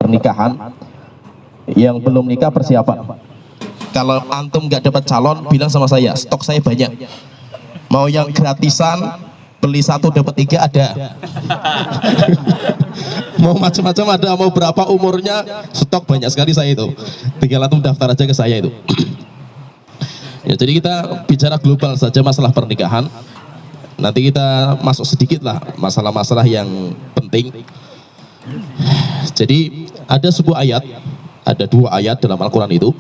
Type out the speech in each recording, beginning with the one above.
pernikahan. Yang belum nikah persiapan. Kalau antum nggak dapat calon, bilang sama saya, stok saya banyak. Mau yang gratisan, beli 1 dapat 3 ada. Mau macam-macam ada, mau berapa umurnya, stok banyak sekali saya itu. Tinggal antum daftar aja ke saya itu. Ya, jadi kita bicara global saja masalah pernikahan. Nanti kita masuk sedikit lah masalah-masalah yang penting. Jadi ada sebuah ayat, ada 2 ayat dalam Al-Quran itu.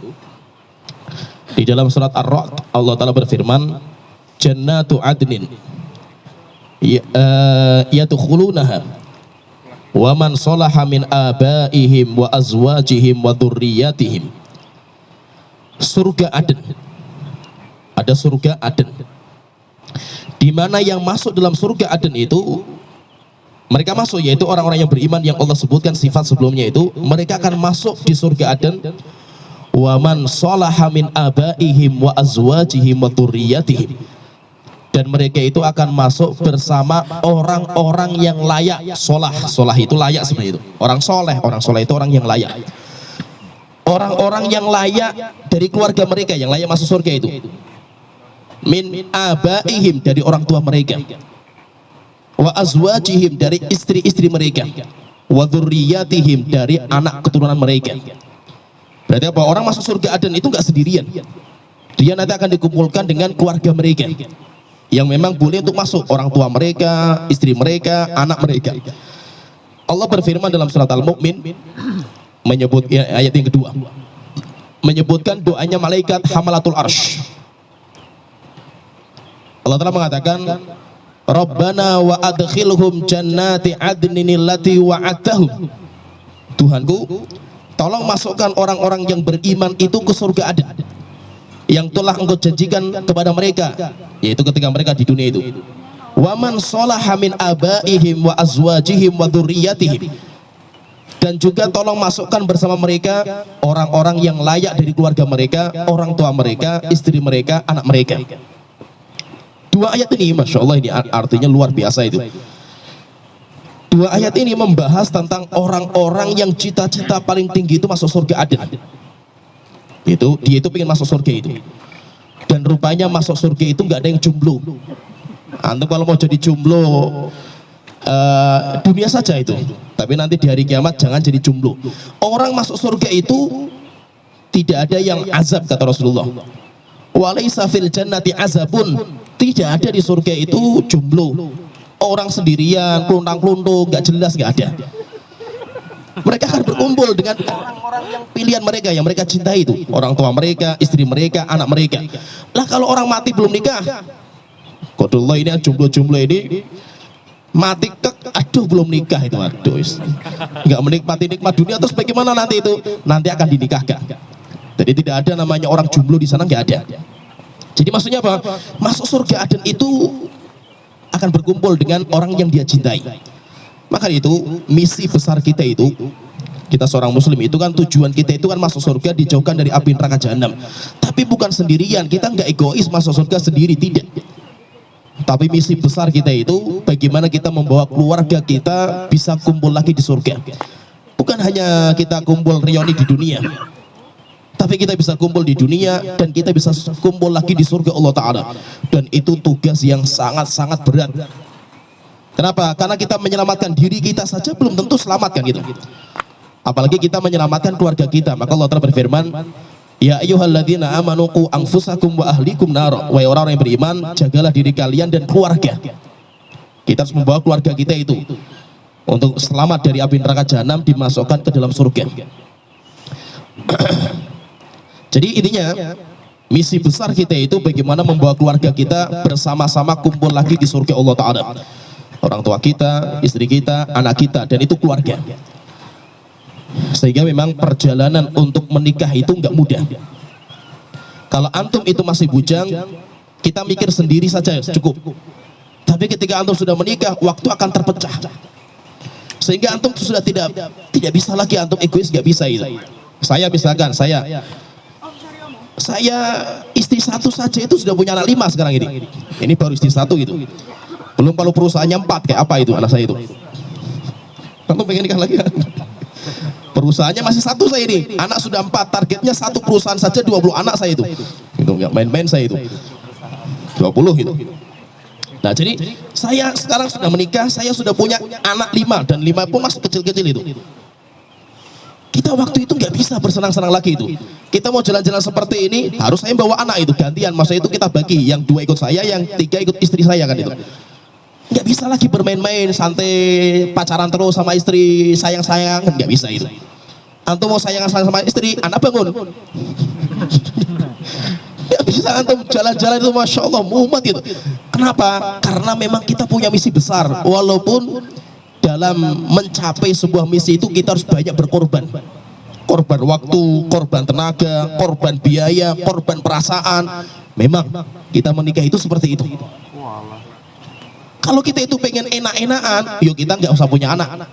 Di dalam surat Ar-Ra'd Allah Ta'ala berfirman, Jannatu adnin yadkhulunaha wa man salaha min abaihim wa azwajihim wa dzurriyyatihim. Surga Aden. Ada surga Aden. Di mana yang masuk dalam surga Aden itu, mereka masuk, yaitu orang-orang yang beriman yang Allah sebutkan sifat sebelumnya itu, mereka akan masuk di surga Aden. Wa man shalaha min abaihim wa azwajihim wa dzurriyyatihim. Dan mereka itu akan masuk bersama orang-orang yang layak. Sholah itu layak sebenarnya itu. Orang soleh itu orang yang layak. Orang-orang yang layak dari keluarga mereka yang layak masuk surga itu. Min abaihim, dari orang tua mereka. Wa azwajihim, dari istri-istri mereka. Wa dzurriyyatihim, dari anak keturunan mereka. Berarti apa? Orang masuk surga Aden itu nggak sendirian. Dia nanti akan dikumpulkan dengan keluarga mereka yang memang boleh untuk masuk, orang tua mereka, istri mereka, anak mereka. Allah berfirman dalam surat Al-Mu'min, menyebut ayat yang kedua, menyebutkan doanya malaikat hamalatul arsh. Allah telah mengatakan, Rabbana wa adkhilhum jannati adnin allati wa'adtahum. Tuhanku, tolong masukkan orang-orang yang beriman itu ke surga Aden yang telah engkau janjikan kepada mereka, yaitu ketika mereka di dunia itu. Wa man shalaha min abaihim wa azwajihim wa dzurriyyatihim. Dan juga tolong masukkan bersama mereka orang-orang yang layak dari keluarga mereka, orang tua mereka, istri mereka, anak mereka. 2 ayat ini, Masya Allah, ini artinya luar biasa itu. 2 ayat ini membahas tentang orang-orang yang cita-cita paling tinggi itu masuk surga Aden. Dia itu pengen masuk surga itu. Dan rupanya masuk surga itu nggak ada yang jomblo. Antum kalau mau jadi jomblo dunia saja itu. Tapi nanti di hari kiamat jangan jadi jomblo. Orang masuk surga itu tidak ada yang azab, kata Rasulullah. Walaysa fil jannati azabun. Tidak ada di surga itu jomblo. Orang sendirian, kluntang-kluntung, nggak jelas, nggak ada. Mereka akan berkumpul dengan orang-orang yang pilihan mereka, yang mereka cintai itu, orang tua mereka, istri mereka, anak mereka. Lah kalau orang mati belum nikah, Qadullah ini jomblo-jomblo ini mati aduh belum nikah itu, aduh nggak menikmati nikmat dunia, terus bagaimana nanti itu? Nanti akan dinikahkan. Jadi tidak ada namanya orang jomblo di sana, nggak ada. Jadi maksudnya apa? Masuk surga Aden itu akan berkumpul dengan orang yang dia cintai. Maka itu misi besar kita itu, kita seorang muslim itu kan tujuan kita itu kan masuk surga, dijauhkan dari api neraka jahanam. Tapi bukan sendirian, kita nggak egois masuk surga sendiri, tidak. Tapi misi besar kita itu bagaimana kita membawa keluarga kita bisa kumpul lagi di surga. Bukan hanya kita kumpul reuni di dunia, tapi kita bisa kumpul di dunia dan kita bisa kumpul lagi di surga Allah Ta'ala. Dan itu tugas yang sangat-sangat berat. Kenapa? Karena kita menyelamatkan diri kita saja belum tentu selamat kan gitu. Apalagi kita menyelamatkan keluarga kita. Maka Allah Ta'ala berfirman, Ya ayyuhalladzina amanu qu anfusakum wa ahlikum nar. Wahai orang-orang yang beriman, jagalah diri kalian dan keluarga. Kita harus membawa keluarga kita itu untuk selamat dari api neraka jahanam, dimasukkan ke dalam surga. Jadi intinya misi besar kita itu bagaimana membawa keluarga kita bersama-sama kumpul lagi di surga Allah Ta'ala. Orang tua kita, istri kita, anak kita, dan itu keluarga. Sehingga memang perjalanan untuk menikah itu nggak mudah. Kalau antum itu masih bujang, kita mikir sendiri saja cukup. Tapi ketika antum sudah menikah, waktu akan terpecah. Sehingga antum sudah tidak bisa lagi antum egois, nggak bisa itu. Saya misalkan, saya istri 1 saja itu sudah punya anak 5 sekarang ini. Ini baru istri 1 gitu. Belum kalau perusahaannya 4, kayak apa itu anak saya itu. Kamu pengen nikah lagi kan? Perusahaannya masih satu saya ini, anak sudah 4, targetnya satu perusahaan saja 20 anak saya itu nggak main-main saya itu 20 itu. Nah jadi saya sekarang sudah menikah, saya sudah punya anak 5 dan 5 pun masih kecil-kecil itu. Kita waktu itu nggak bisa bersenang-senang lagi itu. Kita mau jalan-jalan seperti ini, harus saya bawa anak itu gantian. Masa itu kita bagi, yang 2 ikut saya, yang 3 ikut istri saya kan itu. Nggak bisa lagi bermain-main, santai, pacaran terus sama istri, sayang-sayang, nggak bisa itu. Antum mau sayang sama istri, anak bangun. Nggak bisa antum jalan-jalan itu, masya Allah, mumet gitu. Kenapa? Karena memang kita punya misi besar. Walaupun dalam mencapai sebuah misi itu kita harus banyak berkorban. Korban waktu, korban tenaga, korban biaya, korban perasaan. Memang kita menikah itu seperti itu. Kalau kita itu pengen enak-enakan, yuk kita nggak usah punya anak.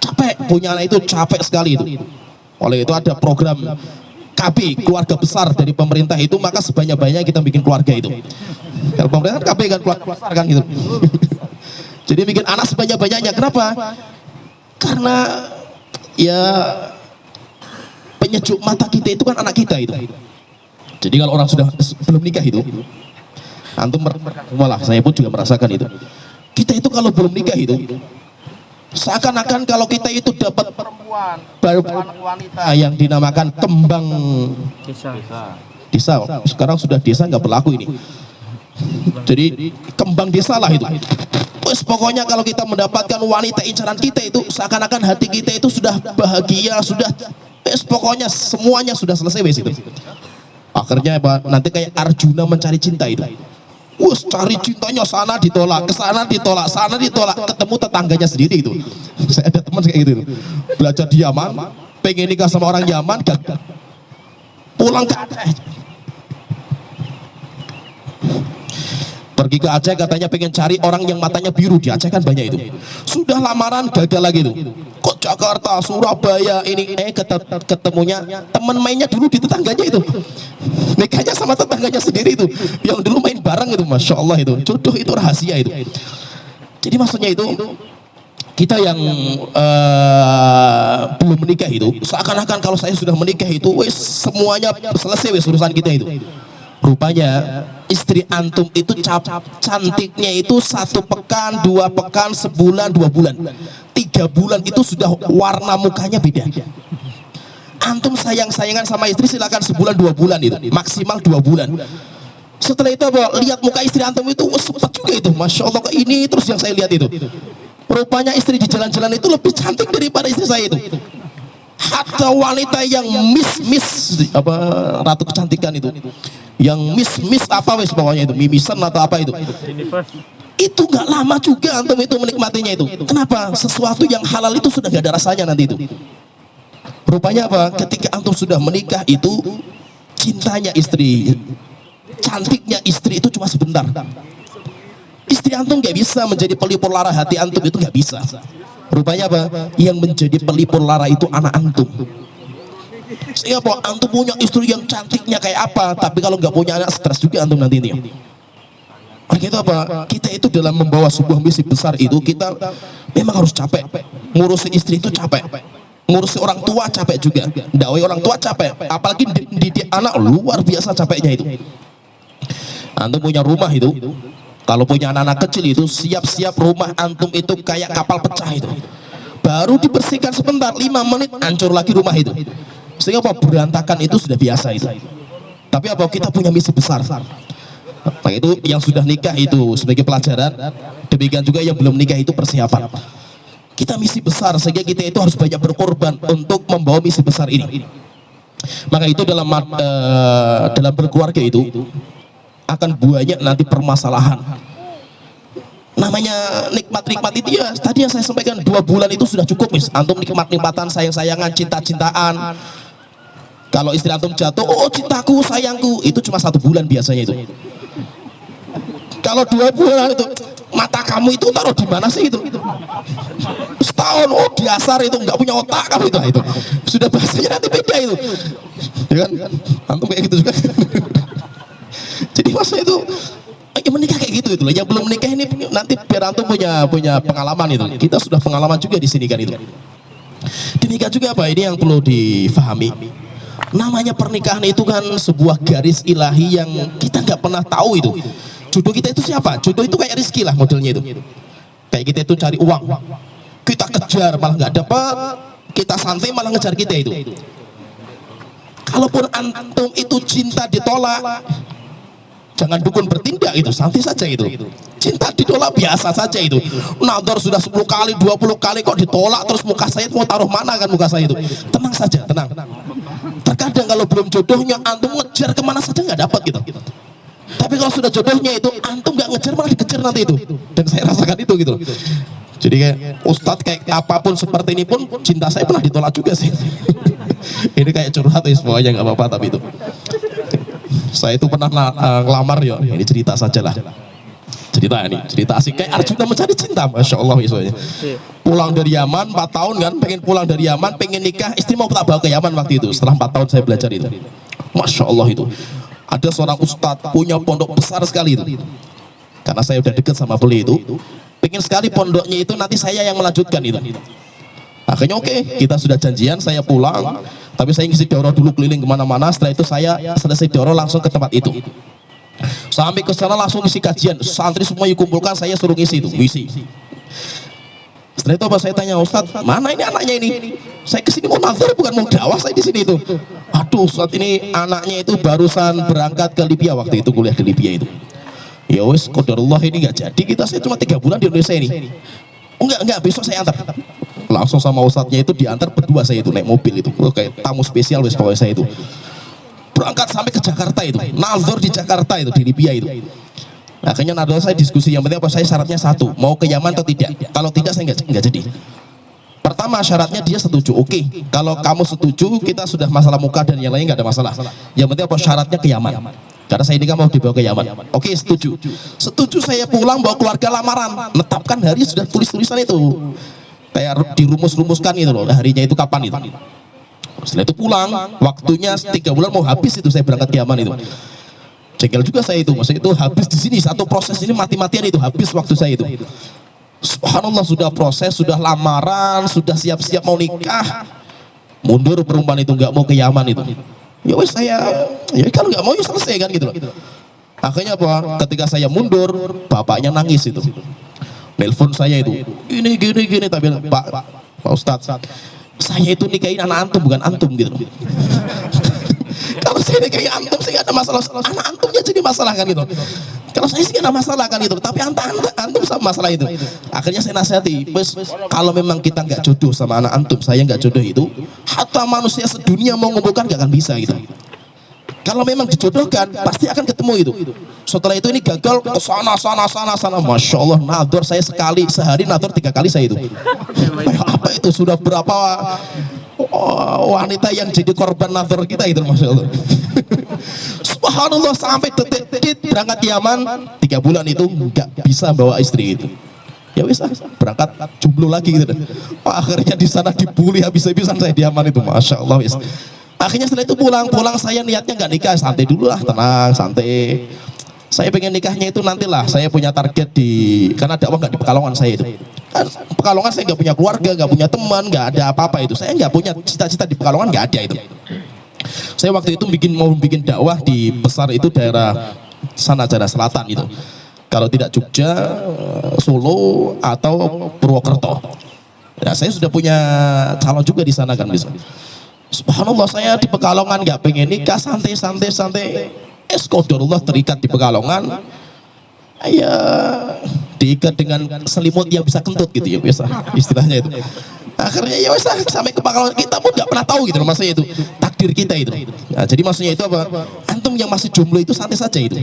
Capek, punya anak itu capek sekali itu. Oleh itu ada program KB, keluarga besar dari pemerintah itu, maka sebanyak-banyaknya kita bikin keluarga itu. Kalau pemerintah KB kan keluarga besar kan gitu. Jadi bikin anak sebanyak-banyaknya. Kenapa? Karena ya penyejuk mata kita itu kan anak kita itu. Jadi kalau orang sudah belum nikah itu, antum malah saya pun juga merasakan itu. Kita itu kalau belum nikah itu, seakan-akan kalau kita itu dapat perempuan, baru wanita yang dinamakan kembang desa. Sekarang sudah desa nggak berlaku ini. Jadi kembang desa lah itu. Wes pokoknya kalau kita mendapatkan wanita incaran kita itu, seakan-akan hati kita itu sudah bahagia, sudah pokoknya semuanya sudah selesai wes itu. Akhirnya apa? Nanti kayak Arjuna mencari cinta itu. Wes cari cintanya sana ditolak, ke sana ditolak, sana ditolak, ketemu tetangganya sendiri itu. Saya ada teman kayak gitu itu. Belajar di Yaman, pengen nikah sama orang Yaman, gagal. Pulang ke Aceh. Pergi ke Aceh katanya pengen cari orang yang matanya biru, di Aceh kan banyak itu. Sudah lamaran gagal lagi itu. Kok Jakarta, Surabaya ini ketemunya teman mainnya dulu di tetangganya itu. Nikahnya sama tetangganya sendiri itu. Yang dulu main bareng itu, masya Allah itu. Jodoh itu rahasia itu. Jadi maksudnya itu kita yang belum menikah itu, seakan-akan kalau saya sudah menikah itu, wes semuanya selesai wes urusan kita itu. Rupanya istri antum itu cantiknya itu 1 pekan, 2 pekan, sebulan, 2 bulan, 3 bulan itu sudah warna mukanya beda. Antum sayang-sayangan sama istri silakan sebulan 2 bulan itu, maksimal 2 bulan. Setelah itu apa? Lihat muka istri antum itu, sempat juga itu, masya Allah, ini terus yang saya lihat itu. Rupanya istri di jalan-jalan itu lebih cantik daripada istri saya itu. Hatta wanita yang miss apa ratu kecantikan itu, yang miss apa wes pokoknya itu, mimisan atau apa itu nggak lama juga antum itu menikmatinya itu. Kenapa? Sesuatu yang halal itu sudah gak ada rasanya nanti itu. Rupanya apa? Ketika antum sudah menikah itu, cintanya istri, cantiknya istri itu cuma sebentar. Istri antum nggak bisa menjadi pelipur lara hati antum, itu nggak bisa. Rupanya apa? Yang menjadi pelipur lara itu anak antum. Sehingga apa? Antum punya istri yang cantiknya kayak apa, tapi kalau nggak punya anak, stres juga antum nanti ini. Oleh itu apa? Kita itu dalam membawa sebuah misi besar itu, kita memang harus capek. Ngurusin istri itu capek. Ngurusin orang tua capek juga. Dakwai orang tua capek. Apalagi didik anak, luar biasa capeknya itu. Antum punya rumah itu, kalau punya anak-anak kecil itu, siap-siap rumah antum itu kayak kapal pecah itu. Baru dibersihkan sebentar, 5 menit, hancur lagi rumah itu. Sehingga apa? Berantakan itu sudah biasa itu. Tapi apa? Kita punya misi besar. Nah, itu yang sudah nikah itu sebagai pelajaran. Demikian juga yang belum nikah itu persiapan. Kita misi besar, sehingga kita itu harus banyak berkorban untuk membawa misi besar ini. Maka itu dalam berkeluarga itu akan banyak nanti permasalahan. Namanya nikmat-nikmat itu ya, tadi yang saya sampaikan 2 bulan itu sudah cukup mis. Antum nikmat-nikmatan, sayang-sayangan, cinta-cintaan. Kalau istri antum jatuh, oh cintaku, sayangku, itu cuma 1 bulan biasanya itu. Kalau 2 bulan itu, mata kamu itu taruh di mana sih itu? Setahun, oh dasar itu nggak punya otak kamu itu. Sudah bahasanya nanti beda itu. Ya kan? Antum kayak gitu juga. Jadi masa itu ya menikah kayak gitu itu loh. Yang belum menikah ini nanti biar antum punya pengalaman itu. Kita sudah pengalaman juga di sini kan itu. Demikian juga apa ini yang perlu difahami. Namanya pernikahan itu kan sebuah garis ilahi yang kita nggak pernah tahu itu. Jodoh kita itu siapa? Jodoh itu kayak rezeki lah modelnya itu. Kayak kita itu cari uang, kita kejar malah nggak dapat, kita santai malah ngejar kita itu. Kalaupun antum itu cinta ditolak, jangan dukun bertindak itu, santai saja itu. Cinta ditolak biasa saja itu. Nador sudah 10 kali, 20 kali kok ditolak terus muka saya mau taruh mana kan muka saya itu. Tenang saja, tenang. Terkadang kalau belum jodohnya antum ngejar kemana saja nggak dapat gitu. Tapi kalau sudah jodohnya itu antum nggak ngejar malah dikejar nanti itu. Dan saya rasakan itu gitu. Jadi kayak Ustadz kayak apapun seperti ini pun cinta saya pernah ditolak juga sih. Ini kayak curhat ya semuanya nggak apa-apa tapi itu. Saya itu pernah ngelamar ya. Ini cerita saja lah. Cerita asik kayak Arjuna mencari cinta, masya Allah misalnya. Pulang dari Yaman 4 tahun kan, pengen pulang dari Yaman, pengen nikah, istri mau tak bawa ke Yaman waktu itu. Setelah 4 tahun saya belajar itu, masya Allah itu. Ada seorang ustadz punya pondok besar sekali itu. Karena saya udah deket sama beliau itu, pengen sekali pondoknya itu nanti saya yang melanjutkan itu. Akhirnya oke, kita sudah janjian, saya pulang, tapi saya ngisi daurah dulu keliling kemana-mana. Setelah itu saya selesai daurah langsung ke tempat itu. Sampai ke sana langsung ngisi kajian, santri semua dikumpulkan, saya suruh ngisi itu, ngisi. Setelah itu apa saya tanya, Ustadz, mana ini anaknya ini? Saya kesini mau nazar bukan mau dakwah saya di sini itu. Aduh, Ustadz ini anaknya itu barusan berangkat ke Libya waktu itu, kuliah di Libya itu. Ya wes, qadarullah ini nggak jadi, saya cuma 3 bulan di Indonesia ini. Enggak, besok saya antar. Langsung sama Ustadznya itu diantar berdua saya itu naik mobil itu, kayak tamu spesial wes pokoknya saya itu. Berangkat sampai ke Jakarta itu, nazar di Jakarta itu, di Libya itu. Akhirnya nazar saya diskusi, yang penting apa, saya syaratnya satu, mau ke Yaman atau tidak. Kalau tidak saya nggak jadi. Pertama syaratnya dia setuju, oke. Kalau kamu setuju, kita sudah masalah muka dan yang lain nggak ada masalah. Yang penting apa, syaratnya ke Yaman. Karena saya ini kan mau dibawa ke Yaman. Oke, setuju. Setuju saya pulang bawa keluarga lamaran, menetapkan hari sudah tulis-tulisan itu. Kayak dirumus-rumuskan itu loh, harinya itu kapan itu. Setelah itu pulang, waktunya 3 bulan mau habis itu saya berangkat ke Yaman itu. Cekil juga saya itu, maksudnya itu habis di sini, satu proses ini mati-matian itu, habis waktu saya itu. Subhanallah, sudah proses, sudah lamaran, sudah siap-siap mau nikah, mundur perempuan itu nggak mau ke Yaman itu. Ya wes saya, ya kalau nggak mau ya selesai kan gitu loh. Akhirnya apa? Ketika saya mundur, bapaknya nangis itu. Nelpon saya itu, ini gini, tapi Pak Ustadz, saya itu nikahin anak antum bukan antum gitu. Kalau saya nikahin antum saya gak ada masalah, anak antumnya jadi masalah kan gitu. Kalau saya sih gak ada masalah kan itu, tapi antum sama masalah itu. Akhirnya saya nasihati, kalau memang kita nggak jodoh sama anak antum, saya nggak jodoh itu, hatta manusia sedunia mau ngumpulkan gak akan bisa gitu. Kalau memang dijodohkan pasti akan ketemu itu. Setelah itu ini gagal ke sana. Masya Allah, nador saya sehari nador 3 kali saya itu. Apa itu sudah berapa wanita yang jadi korban nador kita itu, Masya Allah. Subhanallah, sampai detik berangkat ke Yaman 3 bulan itu nggak bisa bawa istri itu. Ya wis berangkat jomblo lagi gitu. Akhirnya di sana dibully habis-habisan saya di Yaman itu, Masya Allah wis. Akhirnya setelah itu pulang saya niatnya nggak nikah, santai dulu lah, tenang, santai. Saya pengen nikahnya itu nantilah, saya punya target karena dakwah nggak di Pekalongan saya itu. Kan Pekalongan saya nggak punya keluarga, nggak punya teman, nggak ada apa-apa itu. Saya nggak punya cita-cita di Pekalongan, nggak ada itu. Saya waktu itu mau bikin dakwah di besar itu daerah sana, daerah selatan itu. Kalau tidak Jogja, Solo atau Purwokerto. Ya, saya sudah punya calon juga di sana kan bisa. Subhanallah, saya di Pekalongan nggak pengen nikah, santai. Qadarullah terikat di Pekalongan. Ya diikat dengan selimut yang bisa kentut gitu ya biasa istilahnya itu. Akhirnya ya wes sampai ke Pekalongan, kita pun nggak pernah tahu gitu maksudnya itu takdir kita itu. Nah, jadi maksudnya itu apa? Antum yang masih jomblo itu santai saja itu.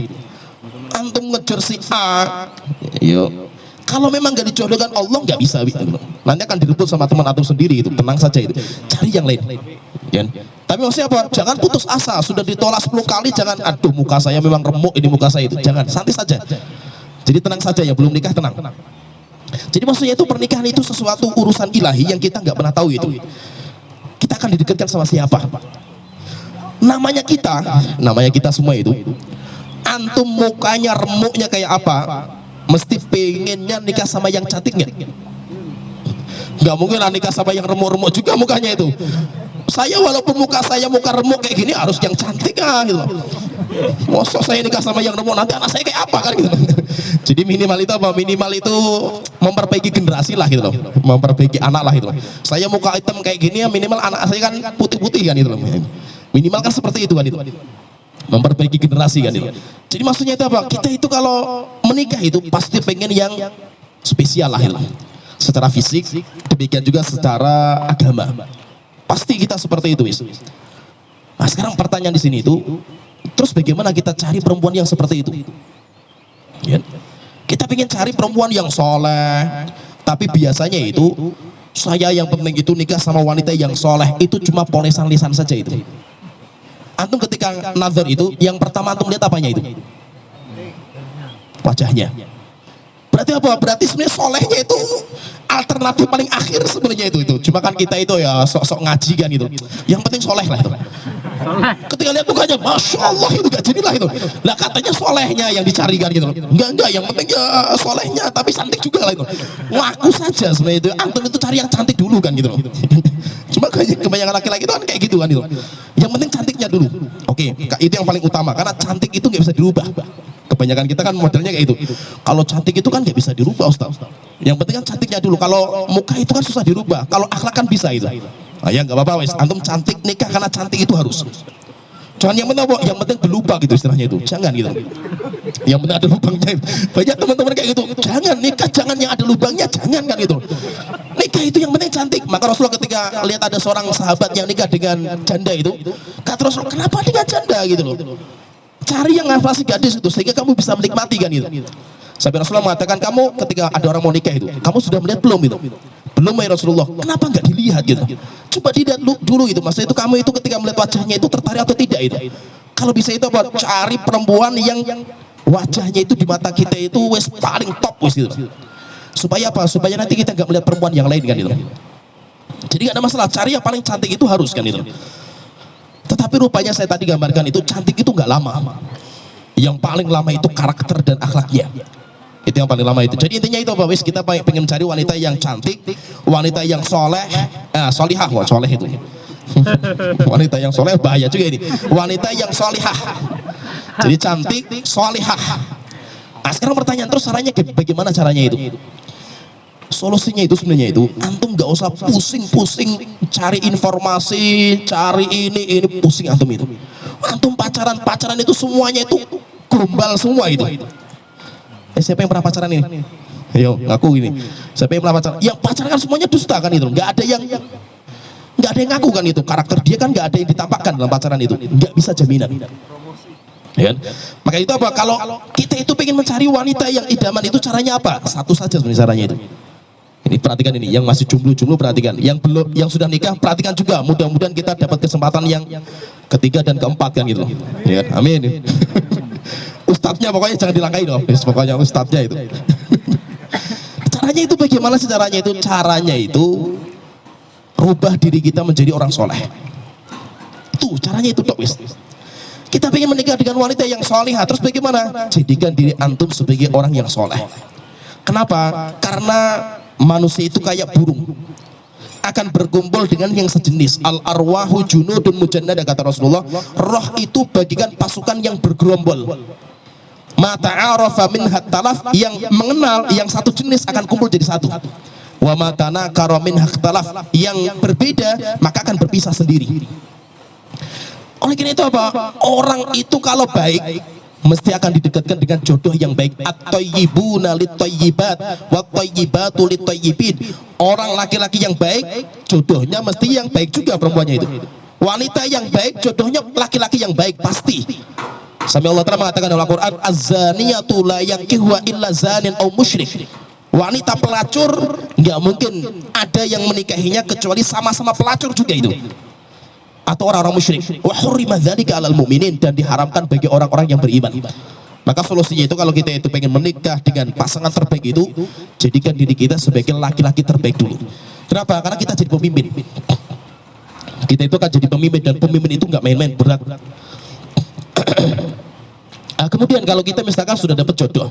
Antum ngejar si A, yuk. Kalau memang nggak dijodohkan Allah nggak bisa gitu. Nanti akan direbut sama teman antum sendiri itu. Tenang saja itu. Cari yang lain. Ya. Tapi maksudnya apa? Jangan putus asa. Sudah ditolak 10 kali, jangan aduh muka saya memang remuk ini muka saya itu. Jangan, santai saja. Jadi tenang saja ya, belum nikah tenang. Jadi maksudnya itu pernikahan itu sesuatu urusan ilahi yang kita nggak pernah tahu itu. Kita akan didekatkan sama siapa? Namanya kita semua itu. Antum mukanya remuknya kayak apa? Mesti pengennya nikah sama yang cantik nggak? Nggak mungkin nikah sama yang remuk-remuk juga mukanya itu. Saya walaupun muka saya muka remuk kayak gini harus yang cantik gitu loh. Masa saya nikah sama yang remuk, nanti anak saya kayak apa kan gitu. Jadi minimal itu apa? Minimal itu memperbaiki generasi lah gitu loh, memperbaiki anak lah gitu loh. Saya muka hitam kayak gini ya minimal anak saya kan putih-putih kan gitu loh. Minimal kan seperti itu kan itu. Memperbaiki generasi kan itu. Jadi maksudnya itu apa? Kita itu kalau menikah itu pasti pengen yang spesial lah gitu loh. Secara fisik, demikian juga secara agama. Pasti kita seperti itu. Nah sekarang pertanyaan di sini itu, terus bagaimana kita cari perempuan yang seperti itu? Ya. Kita ingin cari perempuan yang soleh, tapi biasanya itu saya yang penting itu nikah sama wanita yang soleh itu cuma polesan lisan saja itu. Antum ketika nazar itu, yang pertama antum lihat apanya itu? Wajahnya. Berarti apa? Berarti sebenarnya solehnya itu alternatif paling akhir sebenarnya itu. Cuma kan kita itu ya sok-sok ngaji kan gitu. Yang penting soleh lah itu. Ketika lihat mukanya, masya Allah itu gak jadilah itu. Lah katanya solehnya yang dicarikan gitu loh. Enggak, yang penting ya solehnya, tapi cantik juga lah itu. Ngaku saja sebenarnya itu. Antum itu cari yang cantik dulu kan gitu loh. Cuma kebanyakan laki-laki itu kan kayak gitu kan itu. Yang penting cantiknya dulu. Oke, itu yang paling utama karena cantik itu nggak bisa dirubah. Kebanyakan kita kan modelnya kayak itu. Kalau cantik itu kan nggak bisa dirubah, Ustaz. Yang penting kan cantiknya dulu. Kalau muka itu kan susah dirubah. Kalau akhlak kan bisa itu. Nah, ya nggak apa-apa wes. Antum cantik nikah karena cantik itu harus. Jangan yang penting apa? Yang penting berlubang gitu istilahnya itu. Jangan gitu. Yang penting ada lubangnya. Banyak teman-teman kayak gitu. Jangan nikah, jangan yang ada lubangnya, jangan kan gitu. Nikah itu yang penting cantik. Maka Rasulullah ketika lihat ada seorang sahabat yang nikah dengan janda itu, kata Rasulullah, kenapa nikah janda gitu loh? Cari yang masih gadis itu sehingga kamu bisa menikmati kan itu. Sampai Rasulullah mengatakan, kamu ketika ada orang mau nikah itu, kamu sudah melihat belum itu? Belum ya Rasulullah. Kenapa nggak dilihat gitu? Coba dilihat dulu gitu. Maksudnya itu kamu itu ketika melihat wajahnya itu tertarik atau tidak itu? Kalau bisa itu apa? Cari perempuan yang wajahnya itu di mata kita itu wes paling top wes gitu. Supaya apa? Supaya nanti kita nggak melihat perempuan yang lain kan itu. Jadi nggak ada masalah. Cari yang paling cantik itu harus kan itu. Tetapi rupanya saya tadi gambarkan itu cantik itu nggak lama. Yang paling lama itu karakter dan akhlaknya. Itu yang paling lama itu. Jadi intinya itu apa? Wis kita pengen cari wanita yang cantik, wanita yang soleh, solihah, soleh itu. Wanita yang soleh bahaya juga ini. Wanita yang solihah. Jadi cantik, solihah. Nah, sekarang pertanyaan terus caranya bagaimana caranya itu? Solusinya itu sebenarnya itu antum nggak usah pusing-pusing cari informasi, cari ini pusing antum itu. Antum pacaran itu semuanya itu gombal semua itu. Siapa yang pernah pacaran ini? Ayo ngaku ini. Siapa yang pernah pacaran? Yang pacaran kan semuanya dusta kan itu. Nggak ada yang ngaku kan itu. Karakter dia kan nggak ada yang ditampakkan dalam pacaran itu. Nggak bisa jaminan. Ya kan? Maka itu apa? Kalau kita itu pengen mencari wanita yang idaman itu caranya apa? Satu saja sebenarnya caranya itu. Ini perhatikan ini, yang masih jomblo perhatikan, yang belum, yang sudah nikah perhatikan juga. Mudah-mudahan kita dapat kesempatan yang ketiga dan keempat kan gitu. Ya, amin. Ustadznya pokoknya jangan dilangkai dong. Pokoknya ustadznya itu. Caranya itu bagaimana sih caranya itu? Caranya itu rubah diri kita menjadi orang soleh. Itu caranya itu dok wis. Kita ingin menikah dengan wanita yang solehah, terus bagaimana? Jadikan diri antum sebagai orang yang soleh. Kenapa? Karena manusia itu kayak burung, akan berkumpul dengan yang sejenis. Al arwahu junudun mujannada, kata Rasulullah. Roh itu bagikan pasukan yang bergerombol. Mata arafa minhat talaf, yang mengenal yang satu jenis akan kumpul jadi satu. Wa matana karamin hak talaf, yang berbeda maka akan berpisah sendiri. Oleh karena itu apa? Orang itu kalau baik mesti akan didekatkan dengan jodoh yang baik. At-thayyibuna lit-thayyibat wat-thayyibatu lit-thayyibin. Orang laki-laki yang baik jodohnya mesti yang baik juga perempuannya itu. Wanita yang baik jodohnya laki-laki yang baik pasti. Sampai Allah Ta'ala mengatakan dalam Al-Quran, az-zaniyatu la yankihuha illa zanin aw musyrik. Wanita pelacur nggak mungkin ada yang menikahinya kecuali sama-sama pelacur juga itu, atau orang-orang musyrik. Wa hurrima dzalika 'alal mu'minin, dan diharamkan bagi orang-orang yang beriman. Maka solusinya itu kalau kita itu pengen menikah dengan pasangan terbaik itu, jadikan diri kita sebagai laki-laki terbaik dulu. Kenapa? Karena kita jadi pemimpin. Kita itu kan jadi pemimpin, dan pemimpin itu nggak main-main, berat. Kemudian kalau kita misalkan sudah dapat jodoh,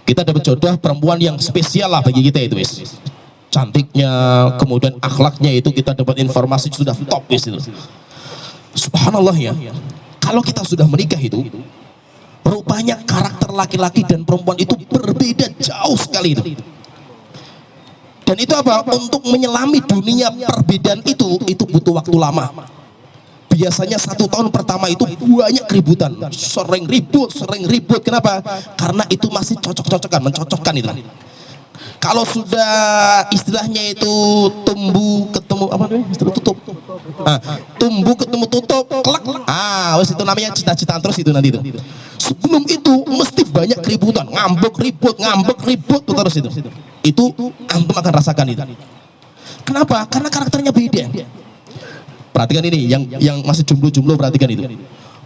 kita dapat jodoh perempuan yang spesial lah bagi kita itu, cantiknya, kemudian akhlaknya itu kita dapat informasi sudah top itu. Subhanallah ya. Kalau kita sudah menikah itu, rupanya karakter laki-laki dan perempuan itu berbeda jauh sekali itu. Dan itu apa? Untuk menyelami dunia perbedaan itu butuh waktu lama. Biasanya 1 tahun pertama itu banyak keributan, sering ribut. Kenapa? Karena itu masih cocok-cocokan, mencocokkan itu. Kalau sudah istilahnya itu tumbuh ketemu apa namanya? Tutup. Tumbuh ketemu tutup, kelak. Wes itu namanya cita-citaan terus itu nanti itu. Sebelum itu mesti banyak keributan, ngambek ribut terus itu. Itu antum akan rasakan itu. Kenapa? Karena karakternya beda. Perhatikan ini, yang masih jomblo perhatikan itu.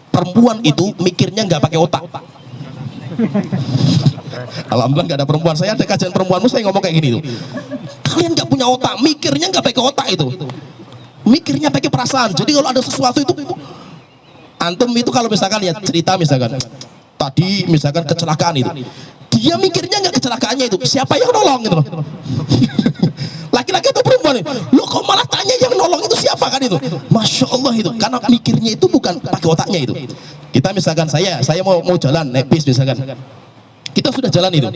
Perempuan itu mikirnya nggak pakai otak. Alhamdulillah nggak ada perempuan. Saya ada kajian perempuanmu, saya ngomong kayak gini tuh. Kalian nggak punya otak, mikirnya nggak pakai otak itu. Mikirnya pakai perasaan. Jadi kalau ada sesuatu itu, antum itu kalau misalkan ya cerita misalkan tadi misalkan kecelakaan itu, dia mikirnya nggak kecelakaannya itu, siapa yang nolong gitu loh. Laki-laki atau perempuan itu, lo kok malah tanya yang nolong itu siapa kan itu? Masya Allah itu, karena mikirnya itu bukan pakai otaknya itu. Kita misalkan saya mau jalan naik bis misalkan, kita sudah jalan itu,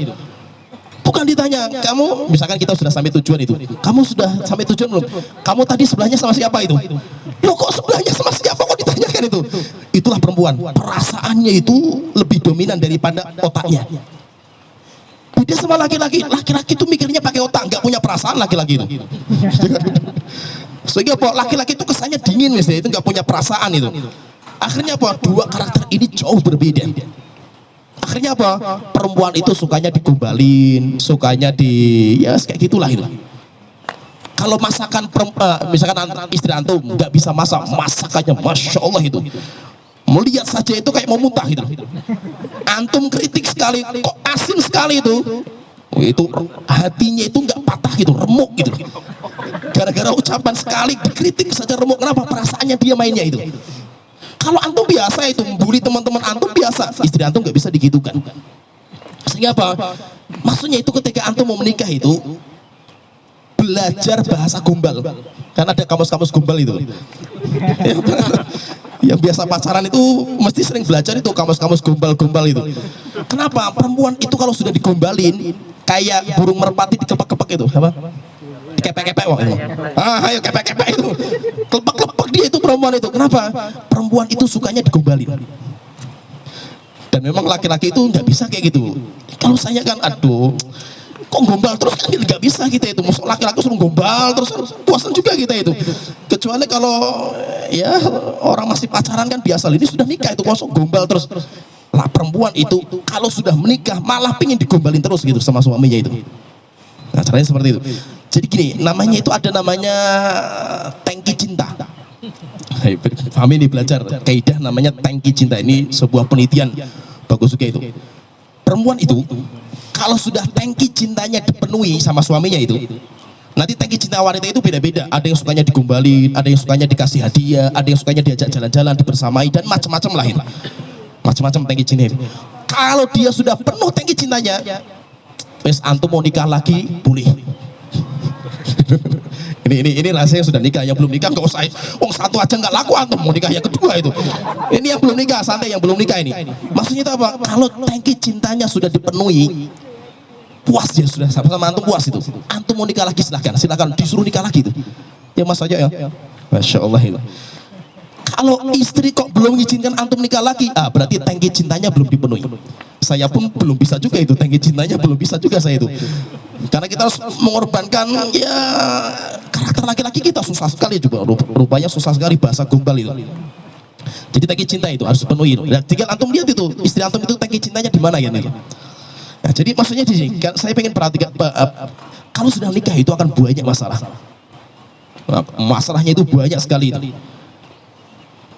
bukan ditanya kamu, misalkan kita sudah sampai tujuan itu, kamu sudah sampai tujuan belum? Kamu tadi sebelahnya sama siapa itu? Lo kok sebelahnya sama siapa kok ditanyakan itu? Itulah perempuan, perasaannya itu lebih dominan daripada otaknya. Beda sama laki-laki itu mikirnya pakai otak, nggak punya perasaan laki-laki itu. Sehingga apa? Laki-laki itu kesannya dingin misalnya, itu nggak punya perasaan itu. Akhirnya apa? Dua karakter ini jauh berbeda. Akhirnya apa? Perempuan itu sukanya digombalin, sukanya ya kayak gitulah itu. Kalau masakan misalkan istri antum nggak bisa masak, masakannya masya Allah itu. Melihat saja itu kayak mau muntah gitu. Antum kritik sekali, kok asin sekali itu. Itu hatinya itu nggak patah gitu, remuk gitu. Gara-gara ucapan sekali dikritik saja remuk. Kenapa? Perasaannya dia mainnya itu. Kalau antum biasa itu membuli teman-teman antum biasa, istri antum nggak bisa digitukan. Sehingga apa? Maksudnya itu ketika antum mau menikah itu belajar bahasa gombal. Karena ada kamus-kamus gombal itu. Yang biasa pacaran itu mesti sering belajar itu kamus-kamus gombal itu. Kenapa? Perempuan itu kalau sudah digombalin kayak burung merpati dikepek-kepek itu, apa? Kepek-kepek wah itu. Ayo kepek-kepek itu. Kelepek-kelepek dia itu perempuan itu. Kenapa? Perempuan itu sukanya digombalin. Dan memang laki-laki itu nggak bisa kayak gitu. Kalau saya kan aduh, kok gombal terus kan nggak bisa kita itu. Laki-laki suruh gombal terus puasan juga kita itu. Kecuali kalau ya orang masih pacaran kan biasa. Ini sudah nikah itu kosong gombal terus. Lah perempuan itu kalau sudah menikah malah pingin digombalin terus gitu sama suaminya itu. Nah caranya seperti itu. Jadi gini, namanya itu ada namanya tangki cinta. Kami ini belajar kaidah namanya tangki cinta. Ini sebuah penelitian bagus juga itu. Perempuan itu kalau sudah tangki cintanya dipenuhi sama suaminya itu, nanti tangki cinta wanita itu beda-beda. Ada yang sukanya digombalin, ada yang sukanya dikasih hadiah, ada yang sukanya diajak jalan-jalan, dibersamai dan macam-macam lain. Macam-macam tangki cinta itu. Kalau dia sudah penuh tangki cintanya, wes antum mau nikah lagi boleh. Ini rasanya sudah nikah, yang belum nikah nggak usah. Satu aja nggak laku antum mau nikah yang kedua itu. Ini yang belum nikah, santai yang belum nikah ini. Maksudnya itu apa? Kalau tangki cintanya sudah dipenuhi, puas dia sudah sama antum puas itu. Antum mau nikah lagi silakan disuruh nikah lagi itu. Ya mas aja ya. Masya Allah itu. Kalau istri kok belum mengizinkan antum nikah lagi, berarti tangki cintanya belum dipenuhi. Saya pun belum bisa juga itu, tangki cintanya belum bisa juga saya itu. Karena kita harus mengorbankan ya karakter laki-laki kita susah sekali juga, rupanya susah sekali bahasa gombal itu. Jadi tangki cinta itu harus dipenuhi. Nah, jika antum lihat itu istri antum itu tangki cintanya di mana ya nih? Nah, jadi maksudnya di sini, saya pengen perhatikan kalau sudah nikah itu akan banyak masalah. Masalahnya itu banyak sekali itu.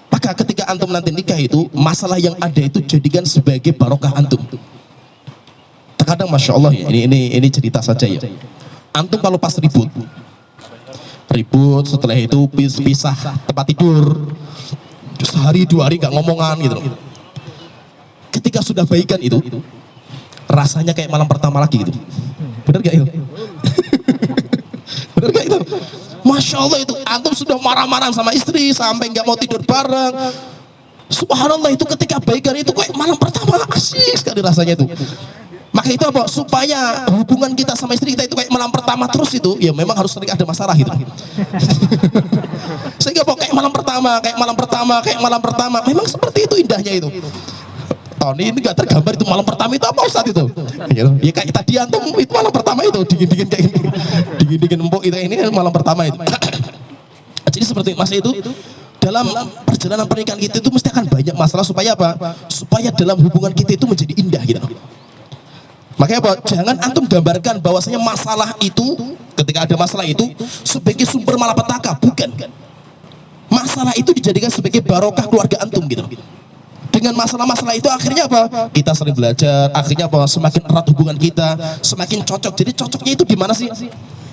Maka ketika antum nanti nikah itu, masalah yang ada itu jadikan sebagai barokah antum. Terkadang masya Allah ya, ini cerita saja ya. Antum kalau pas ribut, setelah itu pisah tempat tidur, sehari 2 hari gak ngomongan gitu. Ketika sudah baikan itu, rasanya kayak malam pertama lagi gitu. Bener gak itu? bener gak itu? Masya Allah itu, antum sudah marah-marah sama istri sampai nggak mau tidur bareng. Subhanallah itu ketika baikan itu kayak malam pertama asik sekali rasanya itu. Maka itu apa? Supaya hubungan kita sama istri kita itu kayak malam pertama terus itu, ya memang harus sering ada masalah gitu. Sehingga apa? Kayak malam pertama, kayak malam pertama, kayak malam pertama. Memang seperti itu indahnya itu. Tony ini nggak tergambar itu malam pertama itu apa Ustaz itu? Ya kayak tadi antum itu malam pertama itu dingin-dingin kayak gini, dingin-dingin empuk itu ini malam pertama itu. Jadi seperti masa itu dalam perjalanan pernikahan kita itu mesti akan banyak masalah supaya apa? Supaya dalam hubungan kita itu menjadi indah gitu. Makanya apa? Jangan antum gambarkan bahwasanya masalah itu ketika ada masalah itu sebagai sumber malapetaka, bukan. Masalah itu dijadikan sebagai barokah keluarga antum gitu. Dengan masalah-masalah itu akhirnya apa? Kita sering belajar, akhirnya apa? Semakin erat hubungan kita, semakin cocok. Jadi cocoknya itu di mana sih?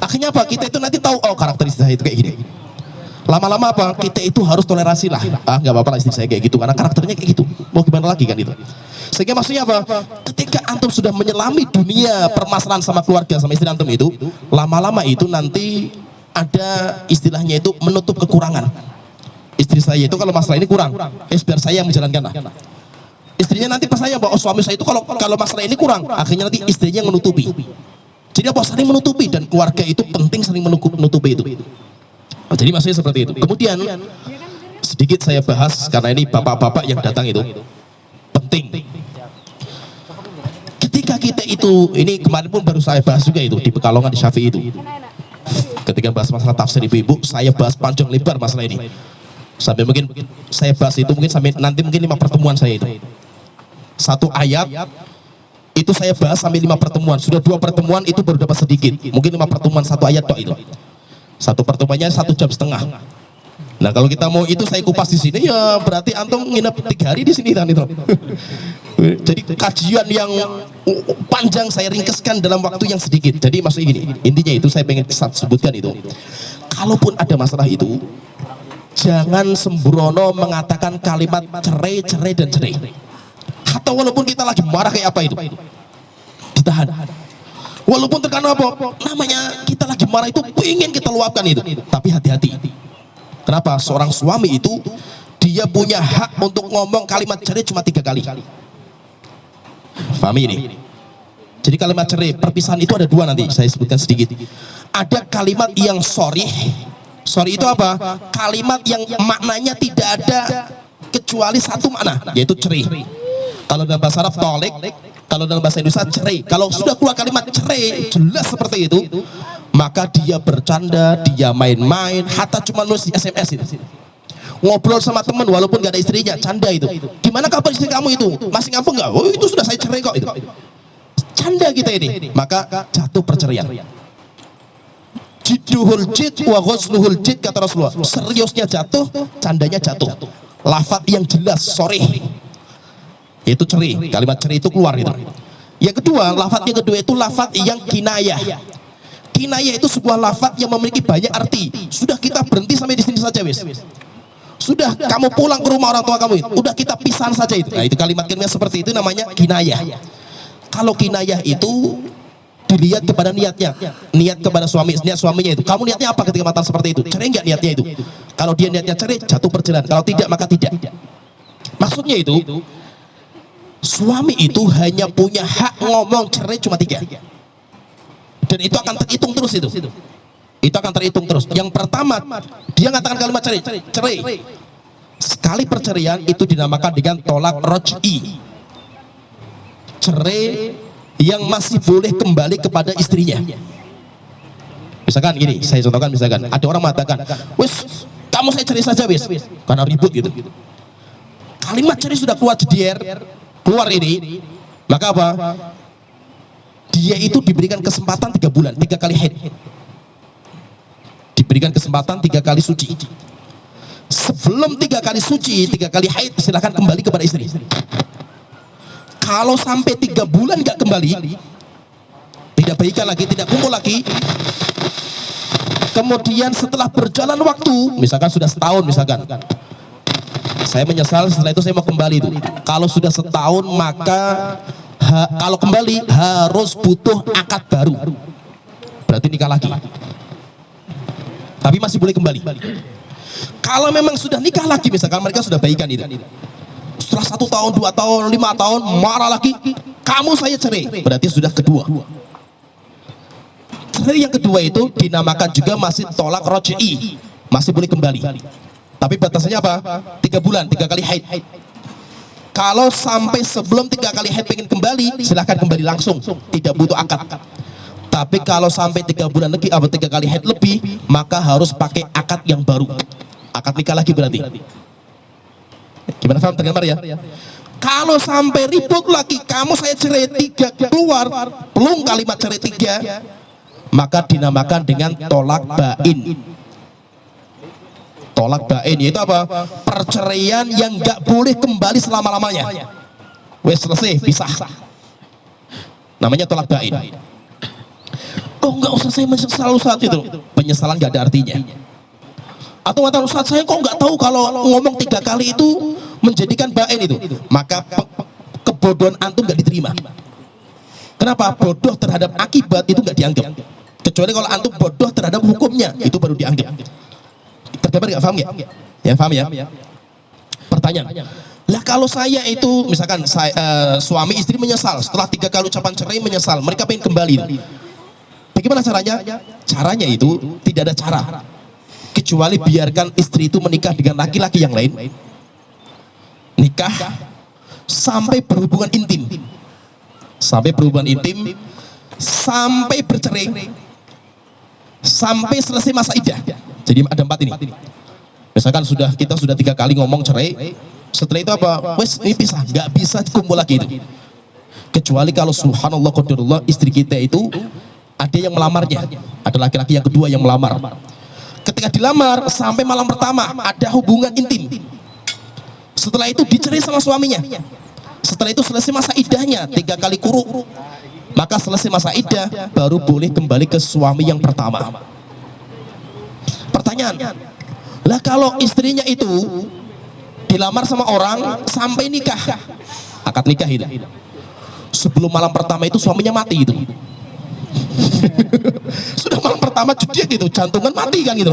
Akhirnya apa? Kita itu nanti tahu, oh karakteristik saya itu kayak gini. Lama-lama apa? Kita itu harus toleransi lah. Ah nggak apa-apa lah istri saya kayak gitu, karena karakternya kayak gitu. Mau gimana lagi kan itu? Sehingga maksudnya apa? Ketika antum sudah menyelami dunia permasalahan sama keluarga, sama istri antum itu, lama-lama itu nanti ada istilahnya itu menutup kekurangan. Istri saya itu kalau masalah ini kurang, biar saya yang menjalankan lah. Istrinya nanti pas saya, oh suami saya itu kalau masalah ini kurang, akhirnya nanti istrinya yang menutupi. Jadi apa? Saling menutupi, dan keluarga itu penting saling menutupi itu. Oh, jadi maksudnya seperti itu. Kemudian sedikit saya bahas karena ini bapak-bapak yang datang itu penting. Ketika kita itu, ini kemarin pun baru saya bahas juga itu di Pekalongan di Syafi'i itu. Ketika bahas masalah tafsir ibu-ibu, saya bahas panjang lebar masalah ini. Sampai mungkin saya bahas itu mungkin sampai nanti mungkin 5 pertemuan saya itu. Satu ayat itu saya bahas sampai 5 pertemuan. Sudah 2 pertemuan itu baru dapat sedikit. Mungkin 5 pertemuan satu ayat tok itu. Satu pertemuannya 1,5 jam. Nah kalau kita mau itu saya kupas di sini ya berarti antum nginep 3 hari di sini kan itu. Jadi kajian yang panjang saya ringkeskan dalam waktu yang sedikit. Jadi maksudnya gini, intinya itu saya pengen sebutkan itu. Kalaupun ada masalah itu, jangan sembrono mengatakan kalimat cerai, cerai, dan cerai. Atau walaupun kita lagi marah kayak apa itu, ditahan. Walaupun terkena apa, namanya kita lagi marah itu, pengen kita luapkan itu. Tapi hati-hati. Kenapa? Seorang suami itu, dia punya hak untuk ngomong kalimat cerai cuma 3 kali. Pahami ini? Jadi kalimat cerai, perpisahan itu ada 2 nanti, saya sebutkan sedikit. Ada kalimat yang sorry. Sorry itu apa? Kalimat yang maknanya tidak ada kecuali satu makna, yaitu cerai. Kalau dalam bahasa Arab tolik, kalau dalam bahasa Indonesia cerai. Kalau sudah keluar kalimat cerai jelas seperti itu, maka dia bercanda, dia main-main, hatta cuma nulis di SMS itu. Ngobrol sama teman walaupun gak ada istrinya, canda itu. Gimana kabar istri kamu itu? Masih ngampung nggak? Oh itu sudah saya cerai kok itu. Canda kita ini, maka jatuh perceraian. Jidduhul jid wa ghusluhul jid kata Rasulullah. Seriusnya jatuh, candanya jatuh. Lafaz yang jelas, sorry. Itu cerai, kalimat cerai itu keluar itu. Yang kedua, lafaz yang kedua itu lafaz yang kinayah. Kinayah itu sebuah lafaz yang memiliki banyak arti. Sudah kita berhenti sampai di sini saja wis. Sudah kamu pulang ke rumah orang tua kamu itu, udah kita pisahan saja itu. Nah, itu kalimat-kalimat seperti itu namanya kinayah. Kalau kinayah itu dilihat kepada niatnya, niat kepada niat suaminya itu. Kamu niatnya apa ketika mata seperti itu? Cerai enggak niatnya itu? Kalau dia niatnya cerai, jatuh perceraian. Kalau tidak, maka tidak. Maksudnya itu, suami itu hanya punya hak ngomong cerai cuma 3. Dan itu akan terhitung terus itu. Itu akan terhitung terus. Yang pertama, dia mengatakan kalimat cerai. Sekali perceraian itu dinamakan dengan tolak roj'i. Cerai yang masih boleh kembali kepada istrinya. Misalkan gini, saya contohkan misalkan ada orang mengatakan, wis kamu saya cerai saja wis, karena ribut gitu. Kalimat cerai sudah keluar jedier, keluar ini, maka apa? Dia itu diberikan kesempatan 3 bulan, 3 kali haid. Diberikan kesempatan 3 kali suci. Sebelum 3 kali suci, 3 kali haid, silakan kembali kepada istri. Kalau sampai 3 bulan nggak kembali, tidak baikan lagi, tidak kumpul lagi, kemudian setelah berjalan waktu, misalkan sudah setahun, misalkan saya menyesal setelah itu saya mau kembali itu. Kalau sudah setahun maka kalau kembali harus butuh akad baru, berarti nikah lagi. tapi masih boleh kembali. Kalau memang sudah nikah lagi, misalkan mereka sudah baikan itu, setelah 1 tahun, 2 tahun, 5 tahun marah lagi, kamu saya cerai, berarti sudah kedua. Cerai yang kedua itu dinamakan juga masih tolak roj'i, masih boleh kembali. Tapi batasannya apa? 3 bulan, 3 kali haid. Kalau sampai sebelum 3 kali haid pengen kembali, silahkan kembali langsung, tidak butuh akad. Tapi kalau sampai 3 bulan lagi atau 3 kali haid lebih, maka harus pakai akad yang baru, akad nikah lagi berarti. Gimana, paham tergambar ya? Kalau sampai ribut lagi, kamu saya cerai 3 keluar, belum kalimat cerai 3, maka dinamakan dengan tolak bain. Tolak bain yaitu apa? Perceraian yang nggak boleh kembali selama-lamanya. Wes selesai, pisah. Namanya tolak bain. Oh enggak usah, saya menyesal saat itu. Penyesalan nggak ada artinya. Atau kata Ustaz, saya kok nggak tahu kalau ngomong 3 kali itu menjadikan bain itu. Maka kebodohan antum nggak diterima. Kenapa? Bodoh terhadap akibat itu nggak dianggap. Kecuali kalau antum bodoh terhadap hukumnya, itu baru dianggap. Tergambar nggak? Paham ya? Ya paham ya? Pertanyaan. Lah kalau saya itu misalkan suami istri menyesal setelah 3 kali ucapan cerai, menyesal, mereka pengen kembali. Bagaimana caranya? Caranya itu tidak ada cara kecuali biarkan istri itu menikah dengan laki-laki yang lain, nikah sampai berhubungan intim, sampai bercerai, sampai selesai masa iddah. Jadi ada 4 ini. Misalkan kita sudah 3 kali ngomong cerai, setelah itu apa? Wes ini pisah, nggak bisa kumpul lagi itu. Kecuali kalau subhanallah qadarullah istri kita itu ada yang melamarnya, ada laki-laki yang kedua yang melamar. Ketika dilamar sampai malam pertama ada hubungan intim. Setelah itu dicerai sama suaminya. Setelah itu selesai masa iddahnya 3 kali kuruk. Maka selesai masa iddah baru boleh kembali ke suami yang pertama. Pertanyaan. Lah kalau istrinya itu dilamar sama orang sampai nikah, akad nikah itu, sebelum malam pertama itu suaminya mati itu. Sudah malam pertama jedek gitu, jantungan mati kan gitu.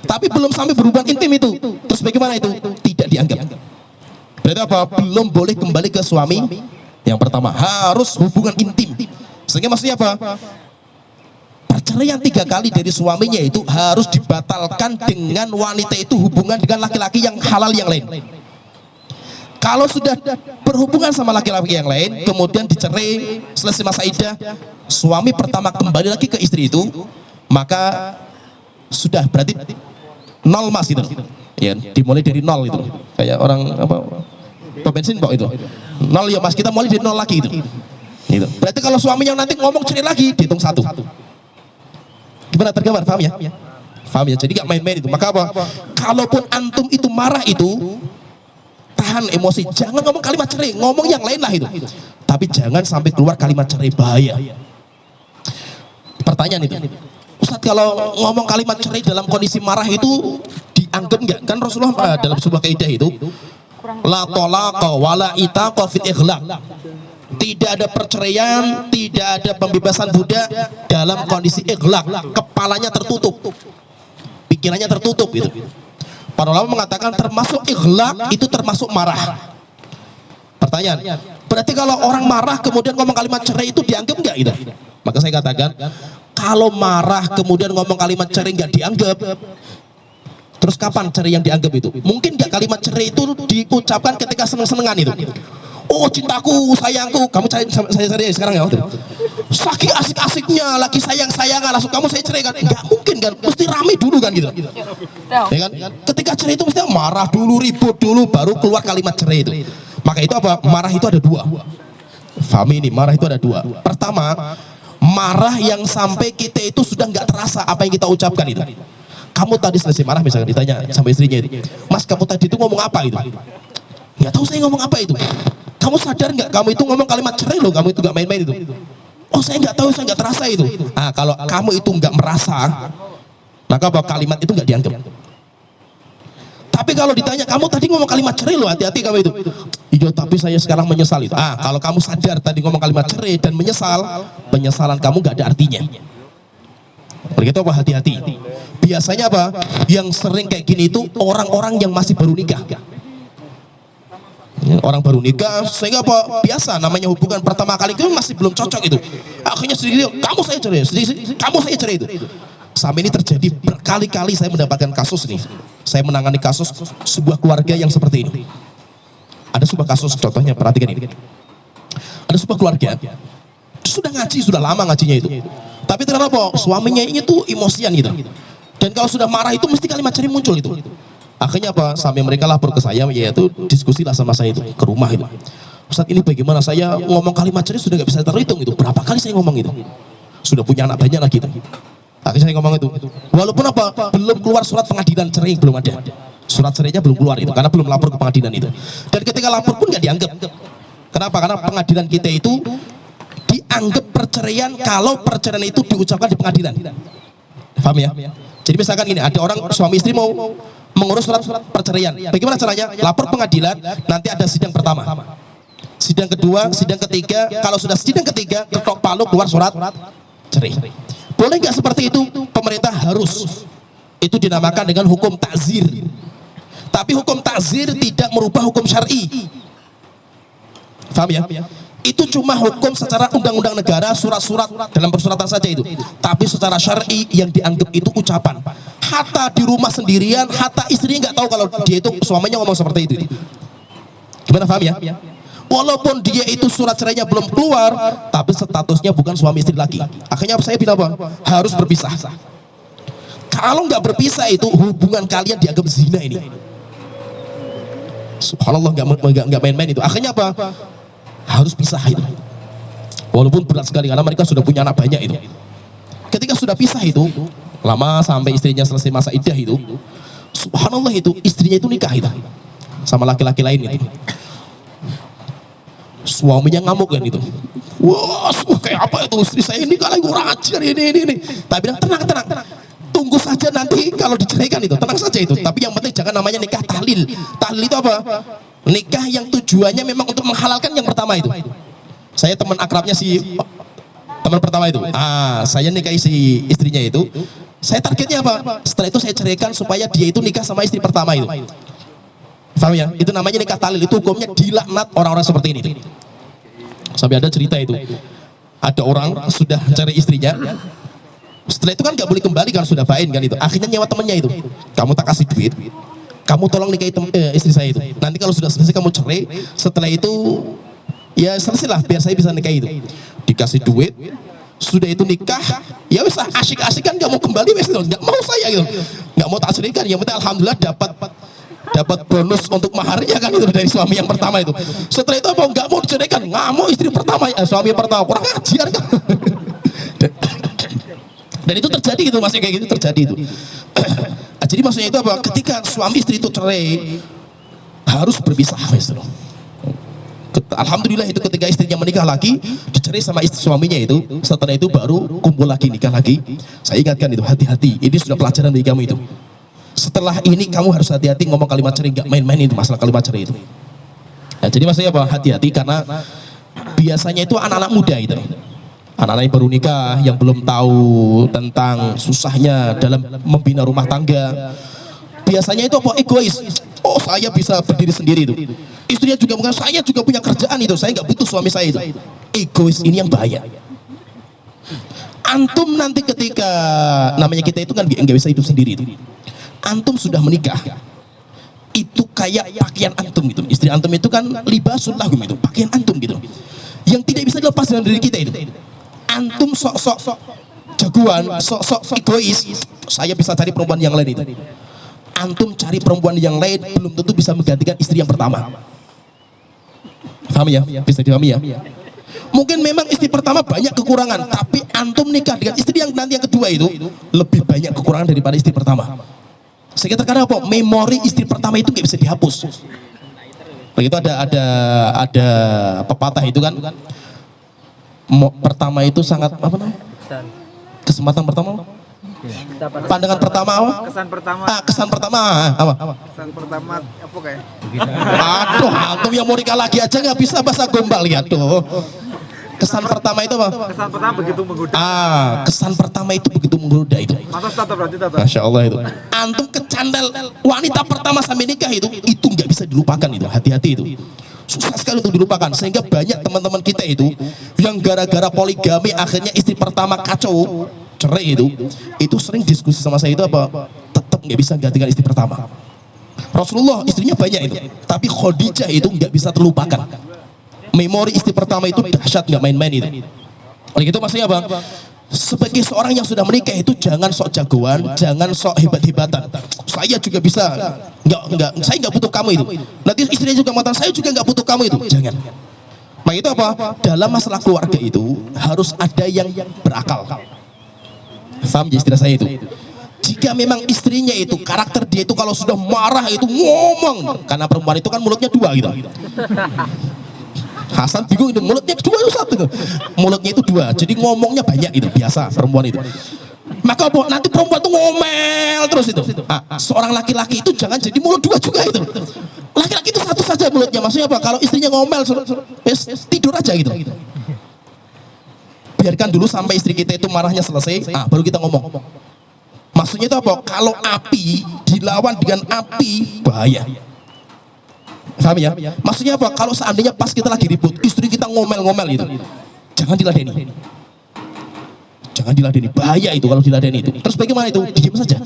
Tapi belum sampai berhubungan intim itu. Terus bagaimana itu? Tidak dianggap. Berarti apa? Belum boleh kembali ke suami yang pertama. Harus hubungan intim. Sehingga maksudnya apa? Perceraian 3 kali dari suaminya itu harus dibatalkan dengan wanita itu hubungan dengan laki-laki yang halal yang lain. Kalau sudah berhubungan sama laki-laki yang lain, kemudian dicerai, selesai masa iddah, suami pertama kembali lagi ke istri itu, maka sudah berarti 0 mas itu. Ya, dimulai dari 0 itu. Kayak orang apa? Pembensin kok itu. 0 ya mas, kita mulai dari 0 lagi itu. Gitu. Berarti kalau suaminya nanti ngomong cerai lagi, dihitung 1. Gimana tergambar? Paham ya? Paham ya? Jadi gak main-main itu. Maka apa? Kalaupun antum itu marah itu, tahan emosi, jangan ngomong kalimat cerai, ngomong yang lain lah itu. Tapi jangan sampai keluar kalimat cerai, bahaya. Pertanyaan itu, Ustadz kalau ngomong kalimat cerai dalam kondisi marah itu dianggap enggak? Kan Rasulullah dalam sebuah kaidah itu, la talaqa wala itaqa fil ighlaq. Tidak ada perceraian, tidak ada pembebasan budak dalam kondisi ighlaq, kepalanya tertutup, pikirannya tertutup gitu. Para ulama mengatakan termasuk ighlaq itu termasuk marah. Pertanyaan, berarti kalau orang marah kemudian ngomong kalimat cerai itu dianggap enggak gitu? Maka saya katakan, kalau marah kemudian ngomong kalimat cerai enggak dianggap, terus kapan cerai yang dianggap itu? Mungkin enggak kalimat cerai itu diucapkan ketika seneng-senengan itu. Oh cintaku, sayangku, kamu cari saya cerai sekarang ya. Saking asik-asiknya, lagi sayang-sayangan, langsung kamu saya cerai kan? Enggak mungkin kan, mesti rame dulu kan gitu. Ya kan? Ketika cerai itu mesti marah dulu, ribut dulu, baru keluar kalimat cerai itu. Maka itu apa? Marah itu ada 2. Fahami ini, marah itu ada 2. Pertama, marah yang sampai kita itu sudah nggak terasa apa yang kita ucapkan itu. Kamu tadi selesai marah misalkan ditanya sama istrinya itu, Mas kamu tadi itu ngomong apa itu? Nggak tahu saya ngomong apa itu. Kamu sadar nggak? Kamu itu ngomong kalimat cerai loh. Kamu itu nggak main-main itu. Oh saya nggak tahu, saya nggak terasa itu. Nah kalau kamu itu nggak merasa, maka apa? Kalimat itu nggak dianggap. Tapi kalau ditanya kamu tadi ngomong kalimat cerai loh, hati-hati kamu itu. Iya tapi saya sekarang menyesal itu. Kalau kamu sadar tadi ngomong kalimat cerai dan menyesal, penyesalan kamu nggak ada artinya. Begitu apa, hati-hati. Biasanya apa? Yang sering kayak gini itu orang-orang yang masih baru nikah. Orang baru nikah, sehingga apa? Biasa namanya hubungan pertama kali itu masih belum cocok itu. Akhirnya sedikit, kamu saya cerai, sedikit, kamu saya cerai itu. Sampai ini terjadi berkali-kali saya mendapatkan kasus nih. Saya menangani kasus sebuah keluarga yang seperti ini. Ada sebuah kasus, contohnya perhatikan ini. Ada sebuah keluarga sudah ngaji, sudah lama ngajinya itu. Tapi ternyata apa? Suaminya ini tuh emosian gitu. Dan kalau sudah marah itu mesti kalimat cerai muncul itu. Akhirnya apa? Sampai mereka lapor ke saya, yaitu diskusilah sama saya itu ke rumah itu. Ustaz, ini bagaimana? Saya ngomong kalimat cerai sudah nggak bisa terhitung itu. Berapa kali saya ngomong itu? Sudah punya anak banyak lagi itu. Akhirnya saya ngomong itu. Walaupun apa? Belum keluar surat pengadilan cerai, belum ada. Surat cerainya belum keluar itu, karena belum lapor ke pengadilan itu. Dan ketika lapor pun nggak dianggap. Kenapa? Karena pengadilan kita itu dianggap perceraian kalau perceraian itu diucapkan di pengadilan. Paham ya? Jadi misalkan gini, ada orang suami istri mau mengurus surat perceraian. Bagaimana caranya? Lapor pengadilan, nanti ada sidang pertama, sidang kedua, sidang ketiga. Kalau sudah sidang ketiga, ketok palu keluar surat cerai. Boleh nggak seperti itu? Pemerintah harus. Itu dinamakan dengan hukum takzir. Tapi hukum takzir tidak merubah hukum syar'i. Paham ya? Itu cuma hukum secara undang-undang negara, surat-surat dalam persuratan saja itu. Tapi secara syar'i yang dianggap itu ucapan. Hatta di rumah sendirian, hatta istrinya nggak tahu kalau dia itu suaminya ngomong seperti itu. Gimana, paham ya? Walaupun dia itu surat cerainya belum keluar, tapi statusnya bukan suami istri lagi. Akhirnya saya bilang apa? Harus berpisah. Kalau nggak berpisah itu hubungan kalian dianggap zina ini. Subhanallah, nggak main-main itu. Akhirnya apa? Harus pisah itu. Walaupun berat sekali karena mereka sudah punya anak banyak itu. Ketika sudah pisah itu, lama sampai istrinya selesai masa iddah itu, subhanallah itu istrinya itu nikah itu sama laki-laki lain itu. Suaminya ngamuk kan itu. Wah, kayak apa itu istri saya ini kalau kurang ajar ini. Tapi bilang tenang. Tunggu saja nanti kalau diceraikan itu, tenang saja itu. Tapi yang penting jangan namanya nikah tahlil. Tahlil itu apa? Nikah yang tujuannya memang untuk menghalalkan yang pertama itu. Saya teman akrabnya si teman pertama itu. Saya nikahi si istrinya itu. Saya targetnya apa? Setelah itu saya ceraikan supaya dia itu nikah sama istri pertama itu. Paham ya? Itu namanya nikah tahlil. Itu hukumnya dilaknat orang-orang seperti ini. Sampai ada cerita itu. Ada orang sudah cari istrinya. Setelah itu kan nggak boleh kembali kan, sudah bain kan itu. Akhirnya nyewa temennya itu. Kamu tak kasih duit, kamu tolong nikahi istri saya itu. Nanti kalau sudah selesai kamu cerai. Setelah itu ya selesailah biar saya bisa nikahi itu. Dikasih duit, sudah itu nikah. Ya wis asik-asik kan nggak mau kembali wis itu. Nggak mau saya gitu. Nggak mau tak ceraikan. Yang penting alhamdulillah dapat bonus untuk maharnya kan itu dari suami yang pertama itu. Setelah itu apa? Nggak mau diceraikan, nggak mau istri pertama, suami pertama, kurang ajar kan. Dan itu terjadi gitu, masih kayak gitu terjadi itu. Jadi maksudnya itu apa? Ketika suami istri itu cerai harus berpisah. Alhamdulillah itu ketika istrinya menikah lagi, dicerai sama istri suaminya itu. Setelah itu baru kumpul lagi, nikah lagi. Saya ingatkan itu, hati-hati. Ini sudah pelajaran bagi kamu itu. Setelah ini kamu harus hati-hati ngomong kalimat cerai, nggak main-main itu masalah kalimat cerai itu. Nah, jadi maksudnya apa? Hati-hati karena biasanya itu anak-anak muda itu. Anak-anak yang baru nikah, yang belum tahu tentang susahnya dalam membina rumah tangga. Biasanya itu apa? Egois. Oh, saya bisa berdiri sendiri itu. Istrinya juga bukan, saya juga punya kerjaan itu. Saya nggak butuh suami saya itu. Egois ini yang bahaya. Antum nanti ketika namanya kita itu kan nggak bisa hidup sendiri itu. Antum sudah menikah. Itu kayak pakaian antum gitu. Istri antum itu kan libasul lahum itu, pakaian antum gitu. Yang tidak bisa dilepas dari diri kita itu. Antum sok-sok jagoan, sok-sok egois, saya bisa cari perempuan yang lain itu. Antum cari perempuan yang lain belum tentu bisa menggantikan istri yang pertama. Paham ya? Bisa dipahami ya? Mungkin memang istri pertama banyak kekurangan, tapi antum nikah dengan istri yang nanti yang kedua itu lebih banyak kekurangan daripada istri pertama. Sekitar karena apa? Memori istri pertama itu nggak bisa dihapus. Begitu ada pepatah itu kan. Pertama itu sangat apa namanya? Kesempatan pertama? Pandangan pertama apa? Kesan pertama. Kesan pertama apa? Kesan pertama apa kayak? Aduh, antum yang mau nikah lagi aja nggak bisa bahasa gombal ya tuh. Kesan pertama itu apa? Kesan pertama begitu menggoda. Kesan pertama itu begitu menggoda itu. Mantap tata berarti tata. Masya Allah itu. Antum kecandal wanita pertama sampai nikah itu nggak bisa dilupakan itu. Hati-hati itu. Susah sekali untuk dilupakan. Sehingga banyak teman-teman kita itu yang gara-gara poligami akhirnya istri pertama kacau, cerai itu sering diskusi sama saya itu apa? Tetap nggak bisa gantikan istri pertama. Rasulullah istrinya banyak itu, tapi Khadijah itu nggak bisa terlupakan. Memori istri pertama itu dahsyat, nggak main-main itu. Oleh itu maksudnya apa? Sebagai seorang yang sudah menikah itu jangan sok jagoan, jangan sok hebat-hebatan. Saya juga bisa, saya nggak butuh kamu itu. Nanti istrinya juga mengatakan saya juga nggak butuh kamu itu. Jangan. Maka itu apa? Dalam masalah keluarga itu harus ada yang berakal. Paham ya istilah saya itu? Jika memang istrinya itu karakter dia itu kalau sudah marah itu ngomong, karena perempuan itu kan mulutnya dua gitu. Hasan bingung itu mulutnya dua itu satu itu. Mulutnya itu dua, jadi ngomongnya banyak itu biasa perempuan itu. Maka apa? Nanti perempuan itu ngomel terus itu. Seorang laki-laki itu jangan jadi mulut dua juga itu. Laki-laki itu satu saja mulutnya. Maksudnya apa? Kalau istrinya ngomel tidur aja gitu. Biarkan dulu sampai istri kita itu marahnya selesai, baru kita ngomong. Maksudnya itu apa? Kalau api dilawan dengan api bahaya. Paham ya? Maksudnya apa? Kalau seandainya pas kita lagi ribut, istri kita ngomel-ngomel itu, jangan diladeni. Jangan diladeni, bahaya itu kalau diladeni itu. Terus bagaimana itu? Diam saja.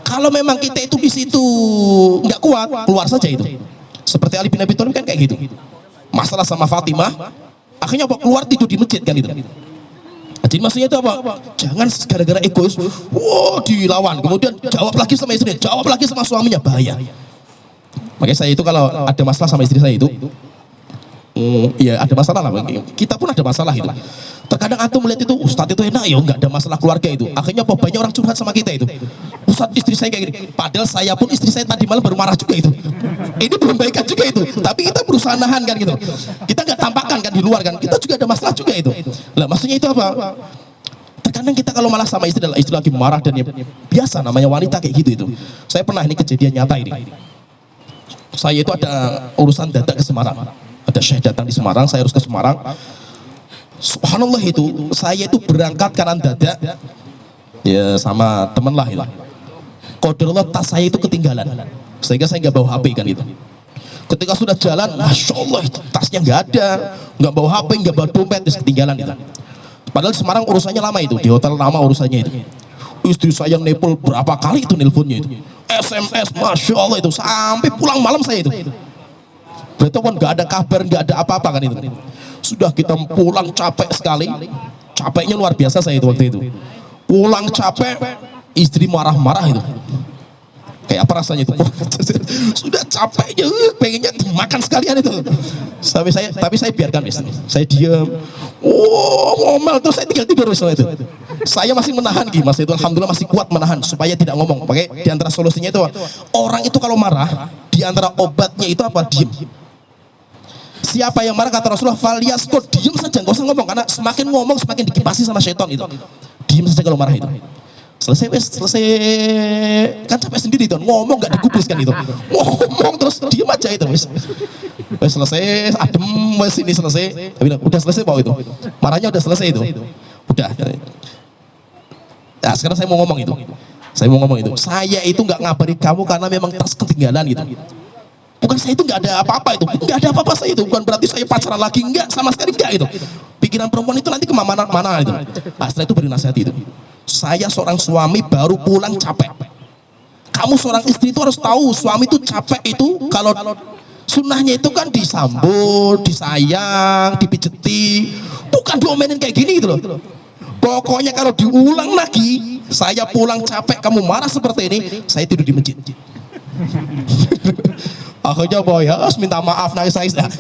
Kalau memang kita itu di situ nggak kuat, keluar saja itu. Seperti Ali bin Abi Thalib kan kayak gitu. Masalah sama Fatimah, akhirnya apa? Keluar tidur di masjid kan itu. Jadi maksudnya itu apa? Jangan gara-gara egois, dilawan, kemudian jawab lagi sama istrinya, jawab lagi sama suaminya, bahaya. Makanya saya itu kalau ada masalah sama istri saya itu, ya ada masalah lah. Kita pun ada masalah itu. Terkadang antum melihat itu, Ustadz itu enak ya, nggak ada masalah keluarga itu. Akhirnya apa? Banyak orang curhat sama kita itu. Ustadz istri saya kayak gini. Padahal saya pun istri saya tadi malam baru marah juga itu. Ini belum baikan juga itu. Tapi kita berusaha nahan kan gitu. Kita nggak tampakkan kan di luar kan. Kita juga ada masalah juga itu. Lah maksudnya itu apa? Terkadang kita kalau malah sama istri adalah istri lagi marah dan ya, biasa namanya wanita kayak gitu itu. Saya pernah ini kejadian nyata ini. Saya itu ada urusan dadak ke Semarang. Ada syekh datang di Semarang, saya harus ke Semarang. Subhanallah itu, saya itu berangkat kanan dadak ya sama teman lah itu. Qadarullah tas saya itu ketinggalan, sehingga saya nggak bawa HP kan itu. Ketika sudah jalan, Masya Allah itu tasnya nggak ada, nggak bawa HP, nggak bawa dompet, terus ketinggalan itu. Padahal Semarang urusannya lama itu, di hotel lama urusannya itu. Istri saya nepal berapa kali itu nelponnya itu, SMS, Masya Allah itu, sampai pulang malam saya itu. Berarti pun nggak ada kabar, nggak ada apa-apa kan itu. Sudah kita pulang capek sekali, capeknya luar biasa saya itu waktu itu. Pulang capek, istri marah-marah itu. Kayak apa rasanya itu? Sudah capeknya, pengennya makan sekalian itu. Tapi saya biarkan istri. Saya diam. Ngomel terus saya tinggal tidur itu. Saya masih menahan mas itu, alhamdulillah masih kuat menahan supaya tidak ngomong. Pakai di antara solusinya itu, orang itu kalau marah, di antara obatnya itu apa? Diam. Siapa yang marah kata Rasulullah, falyaskut, diam saja, nggak usah ngomong, karena semakin ngomong semakin dikipasi sama syaitan itu. Diam saja kalau marah itu. Selesai kan capek sendiri itu, ngomong nggak digubris kan itu. Ngomong terus diam aja itu, wes selesai, adem, wes ini selesai. Tapi udah selesai mau itu, marahnya udah selesai itu, udah. Nah sekarang saya mau ngomong itu, saya itu nggak ngabari kamu karena memang tas ketinggalan gitu. Bukan saya itu nggak ada apa-apa itu, nggak ada apa-apa saya itu, bukan berarti saya pacaran lagi, enggak, sama sekali enggak itu. Pikiran perempuan itu nanti kemana-mana itu. Nah, setelah itu beri nasihat itu. Saya seorang suami baru pulang capek. Kamu seorang istri itu harus tahu, suami itu capek itu kalau sunnahnya itu kan disambut, disayang, dipijeti, bukan diomelin kayak gini gitu loh. Pokoknya kalau diulang lagi, saya pulang capek, kamu marah seperti ini, saya tidur di masjid. Akhirnya boy, harus minta maaf, nangis. Nah,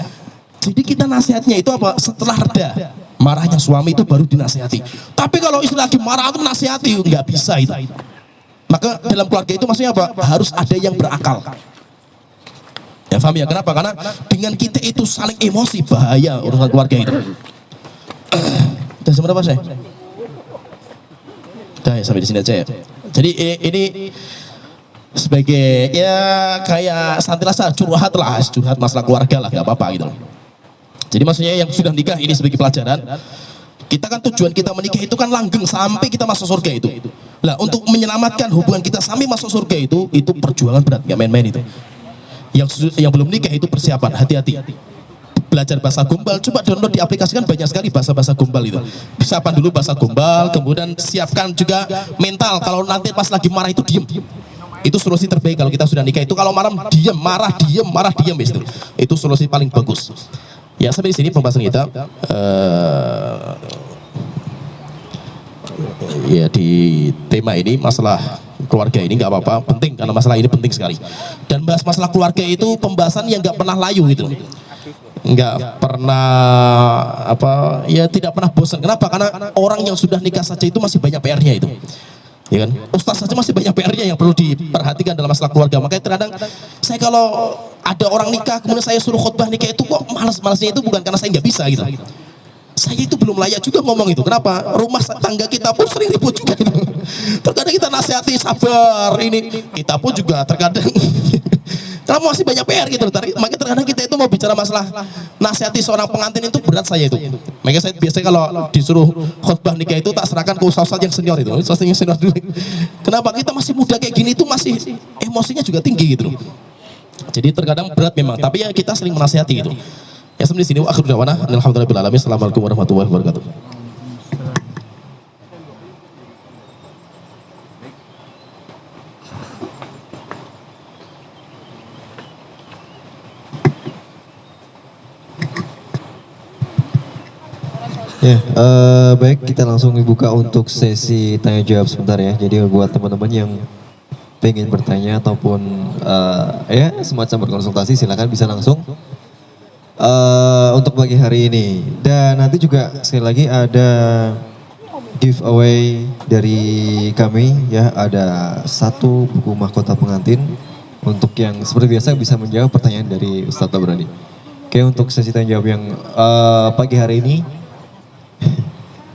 jadi kita nasihatnya itu apa? Setelah reda marahnya suami itu baru dinasihati. Tapi kalau istri lagi marah itu nasihati, nggak bisa itu. Maka dalam keluarga itu maksudnya apa? Harus ada yang berakal. Ya paham ya? Kenapa? Karena dengan kita itu saling emosi, bahaya urusan keluarga itu. Dan seberapa saya? Udah ya, sampai di sini aja ya. Jadi ini sebagai ya kayak santilah curhat masalah keluarga lah, nggak apa-apa gitu. Jadi maksudnya yang sudah nikah ini sebagai pelajaran, kita kan tujuan kita menikah itu kan langgeng sampai kita masuk surga itu. Nah, untuk menyelamatkan hubungan kita sampai masuk surga itu perjuangan berat, nggak main-main itu. Yang belum nikah itu persiapan, hati-hati. Belajar bahasa gombal, coba download diaplikasikan, banyak sekali bahasa-bahasa gombal itu. Siapkan dulu bahasa gombal, kemudian siapkan juga mental kalau nanti pas lagi marah itu diem. Itu solusi terbaik kalau kita sudah nikah itu, kalau marah diem, marah diem itu solusi paling bagus. Ya, sampai di sini pembahasan kita. Ya, di tema ini masalah keluarga ini nggak apa-apa, penting karena masalah ini penting sekali. Dan bahas masalah keluarga itu pembahasan yang nggak pernah layu gitu, nggak pernah tidak pernah bosan. Kenapa? Karena orang yang sudah nikah saja itu masih banyak PR-nya itu, ya kan? Ustaz saja masih banyak PR-nya yang perlu diperhatikan dalam masalah keluarga. Makanya terkadang saya kalau ada orang nikah kemudian saya suruh khutbah nikah itu kok malas-malasnya itu bukan karena saya nggak bisa gitu. Saya itu belum layak juga ngomong itu. Kenapa? Rumah tangga kita pun sering ribut juga. Terkadang kita nasihati sabar ini, kita pun juga terkadang karena masih banyak PR gitu. Makanya terkadang kita itu mau bicara masalah nasihati seorang pengantin itu berat saya itu. Makanya saya biasanya kalau disuruh khutbah nikah itu tak serahkan ke ustaz yang senior itu. Ustaz yang senior dulu. Kenapa? Kita masih muda kayak gini itu masih emosinya juga tinggi gitu. Jadi terkadang berat memang, tapi ya kita sering menasihati gitu. Ya, sampai di sini akhir da'wana alhamdulillahirabbil alamin. Assalamualaikum warahmatullahi wabarakatuh. Ya, baik, kita langsung dibuka untuk sesi tanya jawab sebentar ya. Jadi buat teman-teman yang pengen bertanya ataupun ya semacam berkonsultasi, silakan bisa langsung untuk pagi hari ini. Dan nanti juga sekali lagi ada giveaway dari kami ya, ada 1 buku mahkota pengantin untuk yang seperti biasa bisa menjawab pertanyaan dari Ustadz Tabrani. Oke, untuk sesi tanya jawab yang pagi hari ini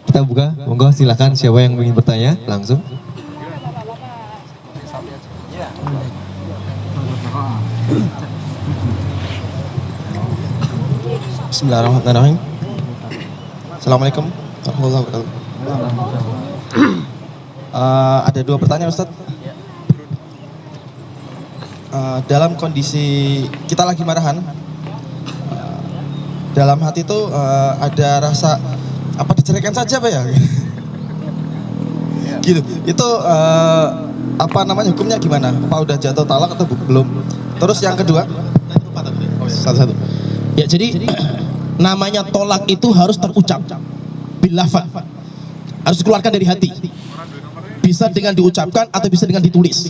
kita buka, monggo silakan siapa yang ingin bertanya langsung. Bismillahirrahmanirrahim. Assalamualaikum warahmatullahi wabarakatuh. Ada 2 pertanyaan, Ustadz. Dalam kondisi kita lagi marahan, dalam hati itu ada rasa apa diceraikan saja Pak ya? Gitu. Itu hukumnya gimana? Apa udah jatuh talak atau belum? Terus yang kedua, Satu-satu. Ya, jadi namanya tolak itu harus terucap bilafaz, harus dikeluarkan dari hati, bisa dengan diucapkan atau bisa dengan ditulis.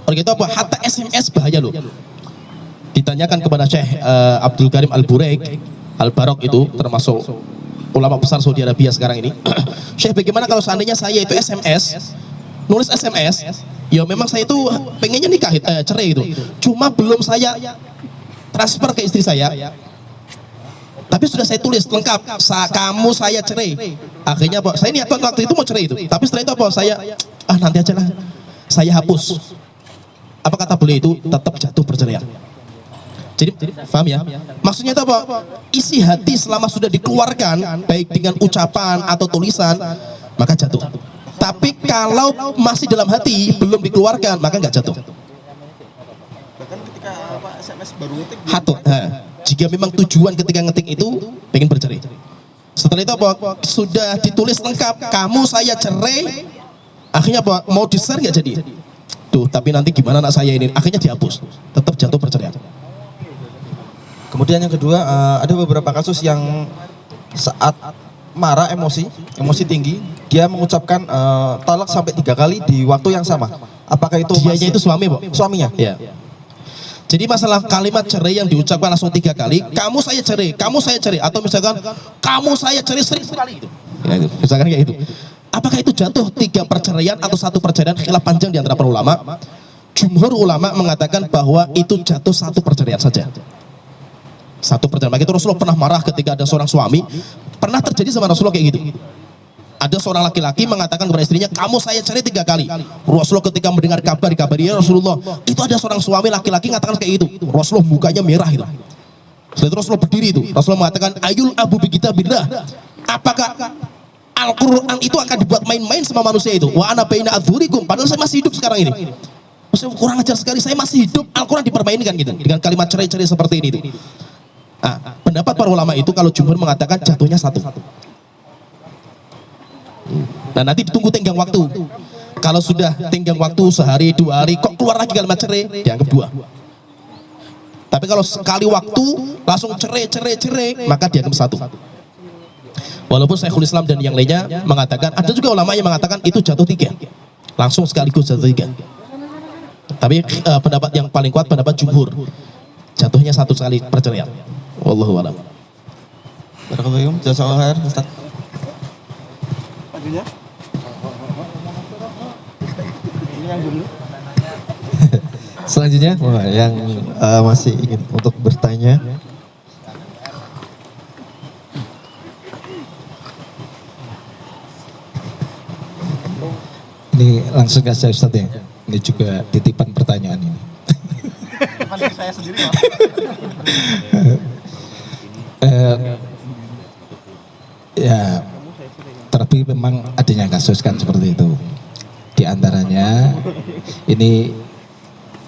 Oleh itu apa? Hatta SMS bahaya loh. Ditanyakan kepada Syekh Abdul Karim Al-Buraik Al-Barok, itu termasuk ulama besar Saudi Arabia sekarang ini. Syekh, bagaimana kalau seandainya saya itu nulis SMS, ya memang saya itu pengennya nikah, cerai itu, cuma belum saya transfer ke istri saya, tapi sudah saya tulis lengkap, kamu saya cerai. Akhirnya apa? Saya niat waktu itu mau cerai itu, tapi setelah itu apa? Saya nanti aja lah, saya hapus. Apa kata beliau itu? Tetap jatuh perceraian. Jadi paham ya? Maksudnya itu apa? Isi hati selama sudah dikeluarkan, baik dengan ucapan atau tulisan, maka jatuh. Tapi kalau masih dalam hati belum dikeluarkan, maka nggak jatuh. bahkan ketika SMS baru ngetik Hatut. Jika memang tujuan ketika ngetik itu pengen bercerai. Setelah itu apa? Sudah ditulis lengkap, kamu saya cerai. Akhirnya apa? Mau di-share nggak jadi? Tuh, tapi nanti gimana anak saya ini? Akhirnya dihapus. Tetap jatuh perceraian. Kemudian yang kedua, ada beberapa kasus yang saat marah, emosi tinggi, dia mengucapkan talak sampai 3 kali di waktu yang sama. Apakah itu Dianya itu suami, Pak? Suaminya? Ya. Jadi masalah kalimat cerai yang diucapkan langsung 3 kali, kamu saya cerai, atau misalkan kamu saya cerai 1000 kali itu. Ya, misalkan kayak gitu. Apakah itu jatuh 3 perceraian atau 1 perceraian? Khilaf panjang di antara para ulama. Jumhur ulama mengatakan bahwa itu jatuh 1 perceraian saja. 1 perceraian. Maka itu Rasulullah pernah marah ketika ada seorang suami, pernah terjadi sama Rasulullah kayak gitu. Ada seorang laki-laki mengatakan kepada istrinya, kamu saya cerai 3 kali. Rasulullah ketika mendengar kabar, dikabari, ya Rasulullah, itu ada seorang suami laki-laki mengatakan kayak gitu. Rasulullah mukanya merah itu. Setelah itu Rasulullah berdiri itu. Rasulullah mengatakan, ayul abu bi kitabillah. Apakah Al-Quran itu akan dibuat main-main sama manusia itu? Wa ana baina adzhurikum. Padahal saya masih hidup sekarang ini. Maksudnya kurang ajar sekali, saya masih hidup, Al-Quran dipermainkan gitu. Dengan kalimat cerai-cerai seperti ini. Nah, pendapat para ulama itu kalau jumhur mengatakan jatuhnya satu. Nah nanti ditunggu tenggang waktu. Kalau sudah tenggang waktu sehari, 2 hari, kok keluar lagi kalimat cerai, dianggap 2. Tapi kalau sekali waktu langsung cerai, maka dianggap 1. Walaupun Syekhul Islam dan yang lainnya mengatakan, ada juga ulama yang mengatakan itu jatuh 3, langsung sekaligus jatuh 3. Tapi pendapat yang paling kuat pendapat jumhur, jatuhnya 1 kali perceraian. Wallahu a'lam. Barakallahu jazakallahu khair Ustaz. Lagunya? Ini yang dulu. Selanjutnya yang masih ingin untuk bertanya. Ini langsung kasih Ustadz ya. Ini juga titipan pertanyaan ini. Saya sendiri. Ya, tapi memang adanya kasus kan seperti itu. Di antaranya ini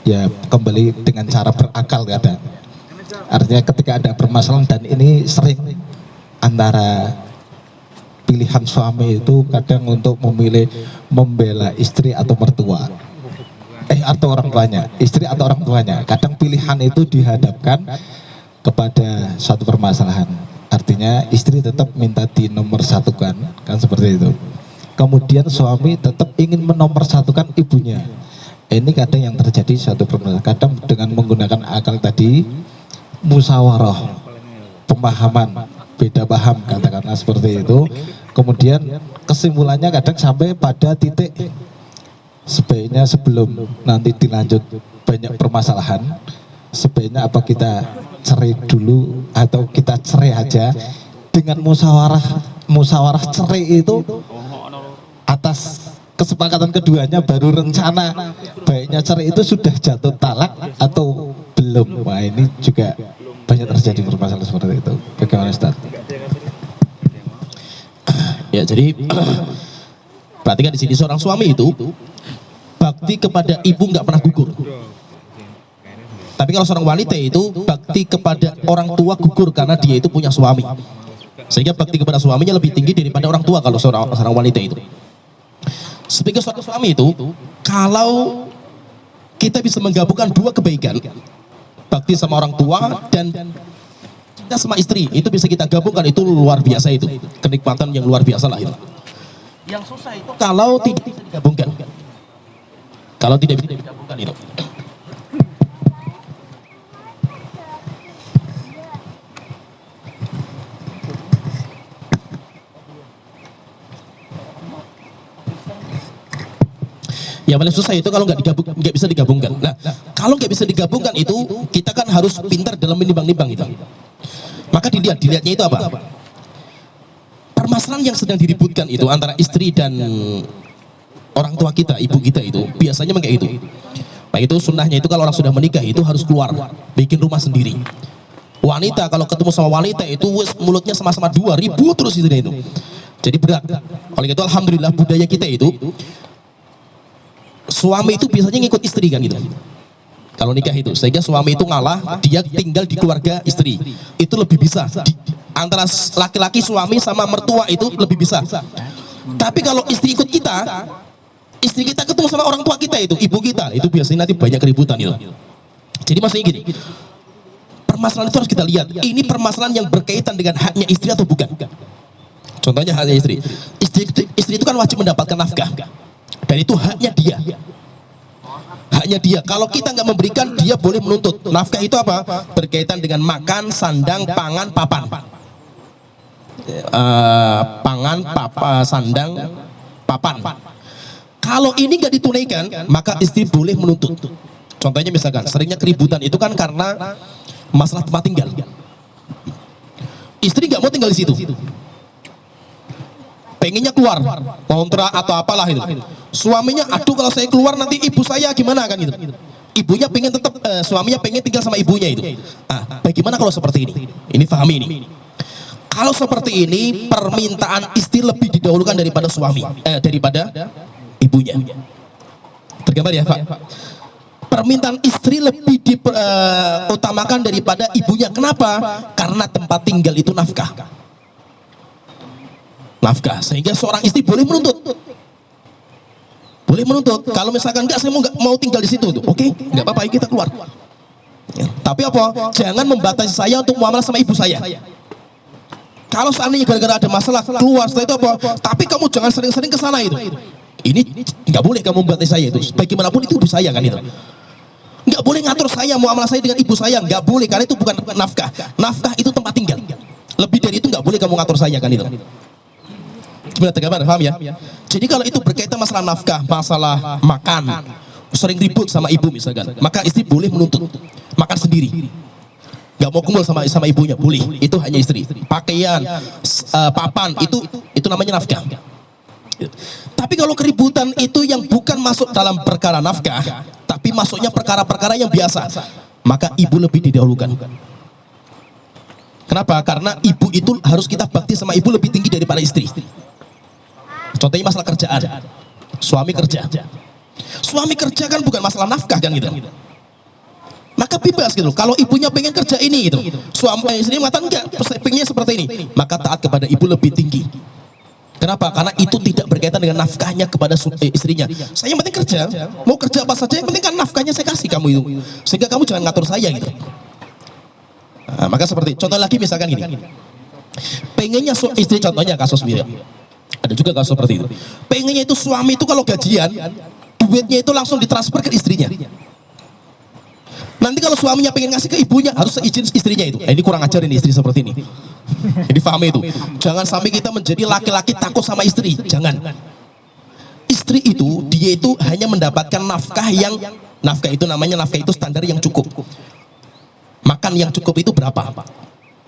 ya kembali dengan cara berakal kadang. Artinya ketika ada permasalahan dan ini sering antara pilihan suami itu kadang untuk memilih membela istri atau mertua. Atau orang tuanya, istri atau orang tuanya. Kadang pilihan itu dihadapkan kepada suatu permasalahan. Artinya istri tetap minta dinomorsatukan, kan seperti itu. Kemudian suami tetap ingin menomorsatukan ibunya. Ini kadang yang terjadi suatu permasalahan. Kadang dengan menggunakan akal tadi, musyawarah, pemahaman, beda paham katakanlah seperti itu. Kemudian kesimpulannya kadang sampai pada titik sebaiknya sebelum nanti dilanjut banyak permasalahan, sebaiknya apa kita cerai dulu atau kita cerai aja. Dengan musyawarah cerai itu atas kesepakatan keduanya, baru rencana baiknya cerai itu sudah jatuh talak atau belum. Wah ini juga banyak terjadi permasalahan seperti itu. Bagaimana Ustaz? Ya jadi berarti kan di sini seorang suami itu bakti kepada ibu nggak pernah gugur. Tapi kalau seorang wanita itu bakti kepada orang tua gugur karena dia itu punya suami. Sehingga bakti kepada suaminya lebih tinggi daripada orang tua kalau seorang wanita itu. Sebagai seorang suami itu, kalau kita bisa menggabungkan 2 kebaikan, bakti sama orang tua dan kita sama istri, itu bisa kita gabungkan, itu luar biasa itu. Kenikmatan yang luar biasa lah itu. Yang susah itu kalau tidak bisa digabungkan. Kalau tidak bisa digabungkan itu. Yang paling susah itu kalau nggak bisa digabungkan. Nah, kalau nggak bisa digabungkan itu kita kan harus pintar dalam menimbang-nimbang itu. Maka dilihatnya itu apa? Permasalahan yang sedang diributkan itu antara istri dan orang tua kita, ibu kita itu biasanya kayak itu. Nah itu sunnahnya itu kalau orang sudah menikah itu harus keluar, bikin rumah sendiri. Wanita kalau ketemu sama wanita itu mulutnya sama-sama 2 ribut terus itu. Jadi berat. Oleh itu alhamdulillah budaya kita itu suami itu biasanya ngikut istri kan gitu. Kalau nikah itu, sehingga suami itu ngalah, dia tinggal di keluarga istri. Itu lebih bisa. Antara laki-laki suami sama mertua itu lebih bisa. Tapi kalau istri ikut kita, istri kita ketemu sama orang tua kita itu, ibu kita, itu biasanya nanti banyak keributan itu. Jadi maksudnya gini, permasalahan itu harus kita lihat. Ini permasalahan yang berkaitan dengan haknya istri atau bukan. Contohnya haknya istri. Istri itu kan wajib mendapatkan nafkah. Dan itu haknya dia. Haknya dia. Kalau kita nggak memberikan, dia boleh menuntut. Nafkah itu apa? Berkaitan dengan makan, sandang, pangan, papan. Sandang, papan. Kalau ini nggak ditunaikan, maka istri boleh menuntut. Contohnya misalkan, seringnya keributan itu kan karena masalah tempat tinggal. Istri nggak mau tinggal di situ. Pengennya keluar, kontrak atau apalah itu. Suaminya, aduh kalau saya keluar nanti ibu saya gimana kan itu. Ibunya pengen tetap, suaminya pengen tinggal sama ibunya itu. Bagaimana kalau seperti ini? Ini pahami ini. Kalau seperti ini, permintaan istri lebih didahulukan daripada suami, daripada ibunya. Tergambar ya, Pak? Permintaan istri lebih diutamakan daripada ibunya. Kenapa? Karena tempat tinggal itu nafkah. Nafkah. Sehingga seorang istri boleh menuntut. Boleh menuntut. Kalau misalkan enggak, saya mau tinggal di situ, oke? Enggak apa-apa, ayo kita keluar. Ya. Tapi apa? Jangan membatasi saya untuk muamalah sama ibu saya. Kalau seandainya gara-gara ada masalah keluar, setelah itu apa? Tapi kamu jangan sering-sering ke sana itu. Ini nggak boleh kamu membatasi saya itu. Bagaimanapun itu ibu saya kan itu. Nggak boleh ngatur saya muamalah saya dengan ibu saya, nggak boleh karena itu bukan nafkah. Nafkah itu tempat tinggal. Lebih dari itu nggak boleh kamu ngatur saya kan itu. Gimana tergambar? Paham ya? Jadi kalau itu berkaitan masalah nafkah, masalah makan, sering ribut sama ibu misalkan, maka istri boleh menuntut makan sendiri. Gak mau kumpul sama ibunya, boleh. Itu hanya istri. Pakaian, papan, itu namanya nafkah. Tapi kalau keributan itu yang bukan masuk dalam perkara nafkah, tapi masuknya perkara-perkara yang biasa, maka ibu lebih didahulukan. Kenapa? Karena ibu itu harus kita bakti sama ibu lebih tinggi daripada istri. Contohnya masalah kerjaan. Suami kerja. Suami kerja kan bukan masalah nafkah kan gitu. Maka bebas gitu. Kalau ibunya pengen kerja ini gitu, suami istri mengatakan enggak, pengennya seperti ini, maka taat kepada ibu lebih tinggi. Kenapa? Karena itu tidak berkaitan dengan nafkahnya kepada istrinya. Saya yang penting kerja, mau kerja apa saja, yang penting kan nafkahnya saya kasih kamu itu. Sehingga kamu jangan ngatur saya gitu. Nah, maka seperti contoh lagi misalkan gini, pengennya istri, contohnya kasus mirip, ada juga kasus seperti itu. Pengennya itu suami itu kalau gajian, duitnya itu langsung ditransfer ke istrinya. Nanti kalau suaminya pengen ngasih ke ibunya, harus izin istrinya itu. Ini kurang ajar ini istri seperti ini. Jadi paham itu. Jangan sampai kita menjadi laki-laki takut sama istri. Jangan. Istri itu, dia itu hanya mendapatkan nafkah yang, nafkah itu namanya nafkah itu standar yang cukup. Makan yang cukup itu berapa?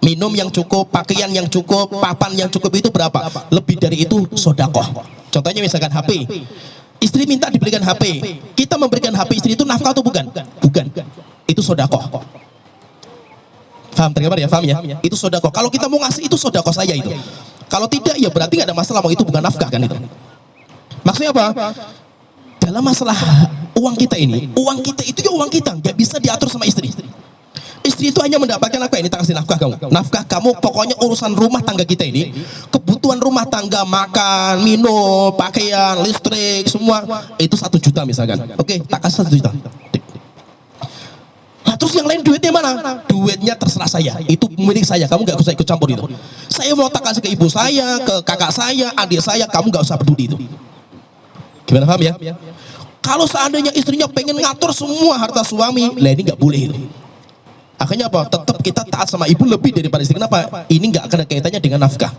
Minum yang cukup, pakaian yang cukup, papan yang cukup itu berapa? Lebih dari itu sodakoh. Contohnya misalkan HP. Istri minta dibelikan HP. Kita memberikan HP istri itu nafkah atau bukan? Bukan. Itu sodakoh. Paham tergambar ya? Paham ya? Itu sodakoh. Kalau kita mau ngasih itu sodakoh saya itu. Kalau tidak ya berarti nggak ada masalah, mau itu bukan nafkah kan itu. Maksudnya apa? Dalam masalah uang kita ini, uang kita itu ya uang kita, nggak bisa diatur sama istri. Istri itu hanya mendapatkan apa? Ini tak kasih nafkah kamu. Nafkah kamu pokoknya urusan rumah tangga kita ini, kebutuhan rumah tangga, makan, minum, pakaian, listrik, semua itu 1 juta misalkan. Oke, tak kasih 1 juta. Nah, terus yang lain duitnya mana? Duitnya terserah saya. Itu milik saya. Kamu nggak usah ikut campur itu. Saya mau tak kasih ke ibu saya, ke kakak saya, adik saya. Kamu nggak usah peduli itu. Gimana, paham ya? Kalau seandainya istrinya pengen ngatur semua harta suami, lah ini nggak boleh itu. Akhirnya apa? Tetap kita taat sama ibu lebih daripada istri. Kenapa? Ini nggak ada kaitannya dengan nafkah.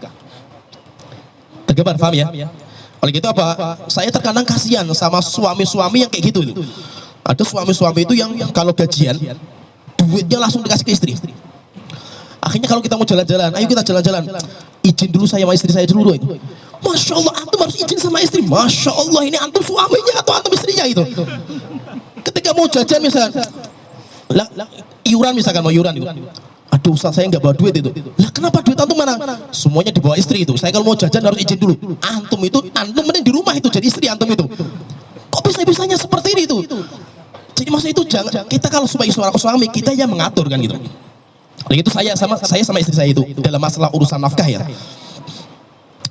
Tergambar, paham ya? Oleh gitu apa? Saya terkadang kasihan sama suami-suami yang kayak gitu itu. Ada suami-suami itu yang kalau gajian, duitnya langsung dikasih ke istri. Akhirnya kalau kita mau jalan-jalan, ayo kita jalan-jalan. Izin dulu saya sama istri saya dulu itu. Masya Allah, antum harus izin sama istri. Masya Allah, ini antum suaminya atau antum istrinya itu. Ketika mau jajan misalnya, iuran misalkan mau iuran itu. Aduh Ustaz, saya nggak bawa duit itu. Lah kenapa duit antum mana? Semuanya dibawa istri itu. Saya kalau mau jajan harus izin dulu. Antum mending di rumah itu jadi istri antum itu. Kok bisa-bisanya seperti ini itu? Jadi maksud itu jangan, kita kalau sebagai seorang suami kita yang mengatur kan gitu. Oleh itu saya sama istri saya itu dalam masalah urusan nafkah ya.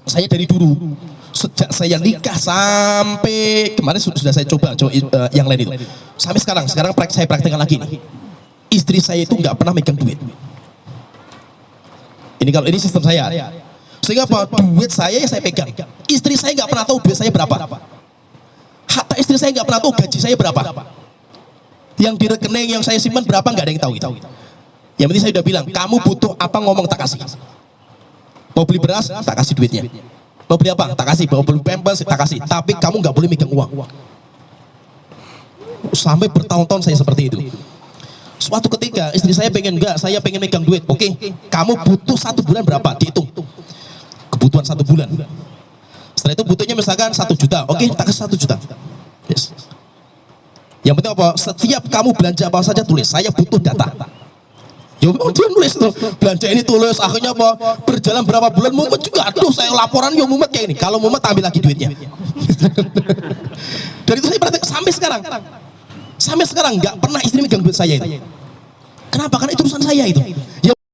Saya dari dulu sejak saya nikah sampai kemarin sudah saya coba yang lain itu. Sampai sekarang saya praktekkan lagi nih. Istri saya itu nggak pernah megang duit. Ini kalau ini sistem saya. Sehingga apa? Duit saya pegang. Istri saya nggak pernah tahu duit saya berapa. Hatta istri saya nggak pernah tahu gaji saya berapa. Yang di rekening yang saya simpan berapa nggak ada yang tahu itu. Yang penting saya udah bilang, kamu butuh apa ngomong tak kasih. Mau beli beras tak kasih duitnya. Mau beli apa tak kasih. Mau beli pampers tak kasih. Tapi kamu nggak boleh megang uang. Sampai bertahun-tahun saya seperti itu. Suatu ketika istri saya saya pengen megang duit. Oke, kamu butuh 1 bulan berapa? Dihitung. Kebutuhan 1 bulan. Setelah itu butuhnya misalkan 1 juta. Oke, tak kasih 1 juta. Yes. Yang penting apa? Setiap kamu belanja apa saja tulis. Saya butuh data. Ya memang dia nulis tuh, belanja ini tulis, akhirnya apa? Berjalan berapa bulan, mumet juga, aduh saya laporan ya mumet kayak ini. Kalau mumet ambil lagi duitnya. Dan itu saya praktek sampai sekarang nggak pernah istri megang duit saya itu. Kenapa? Karena itu urusan saya itu.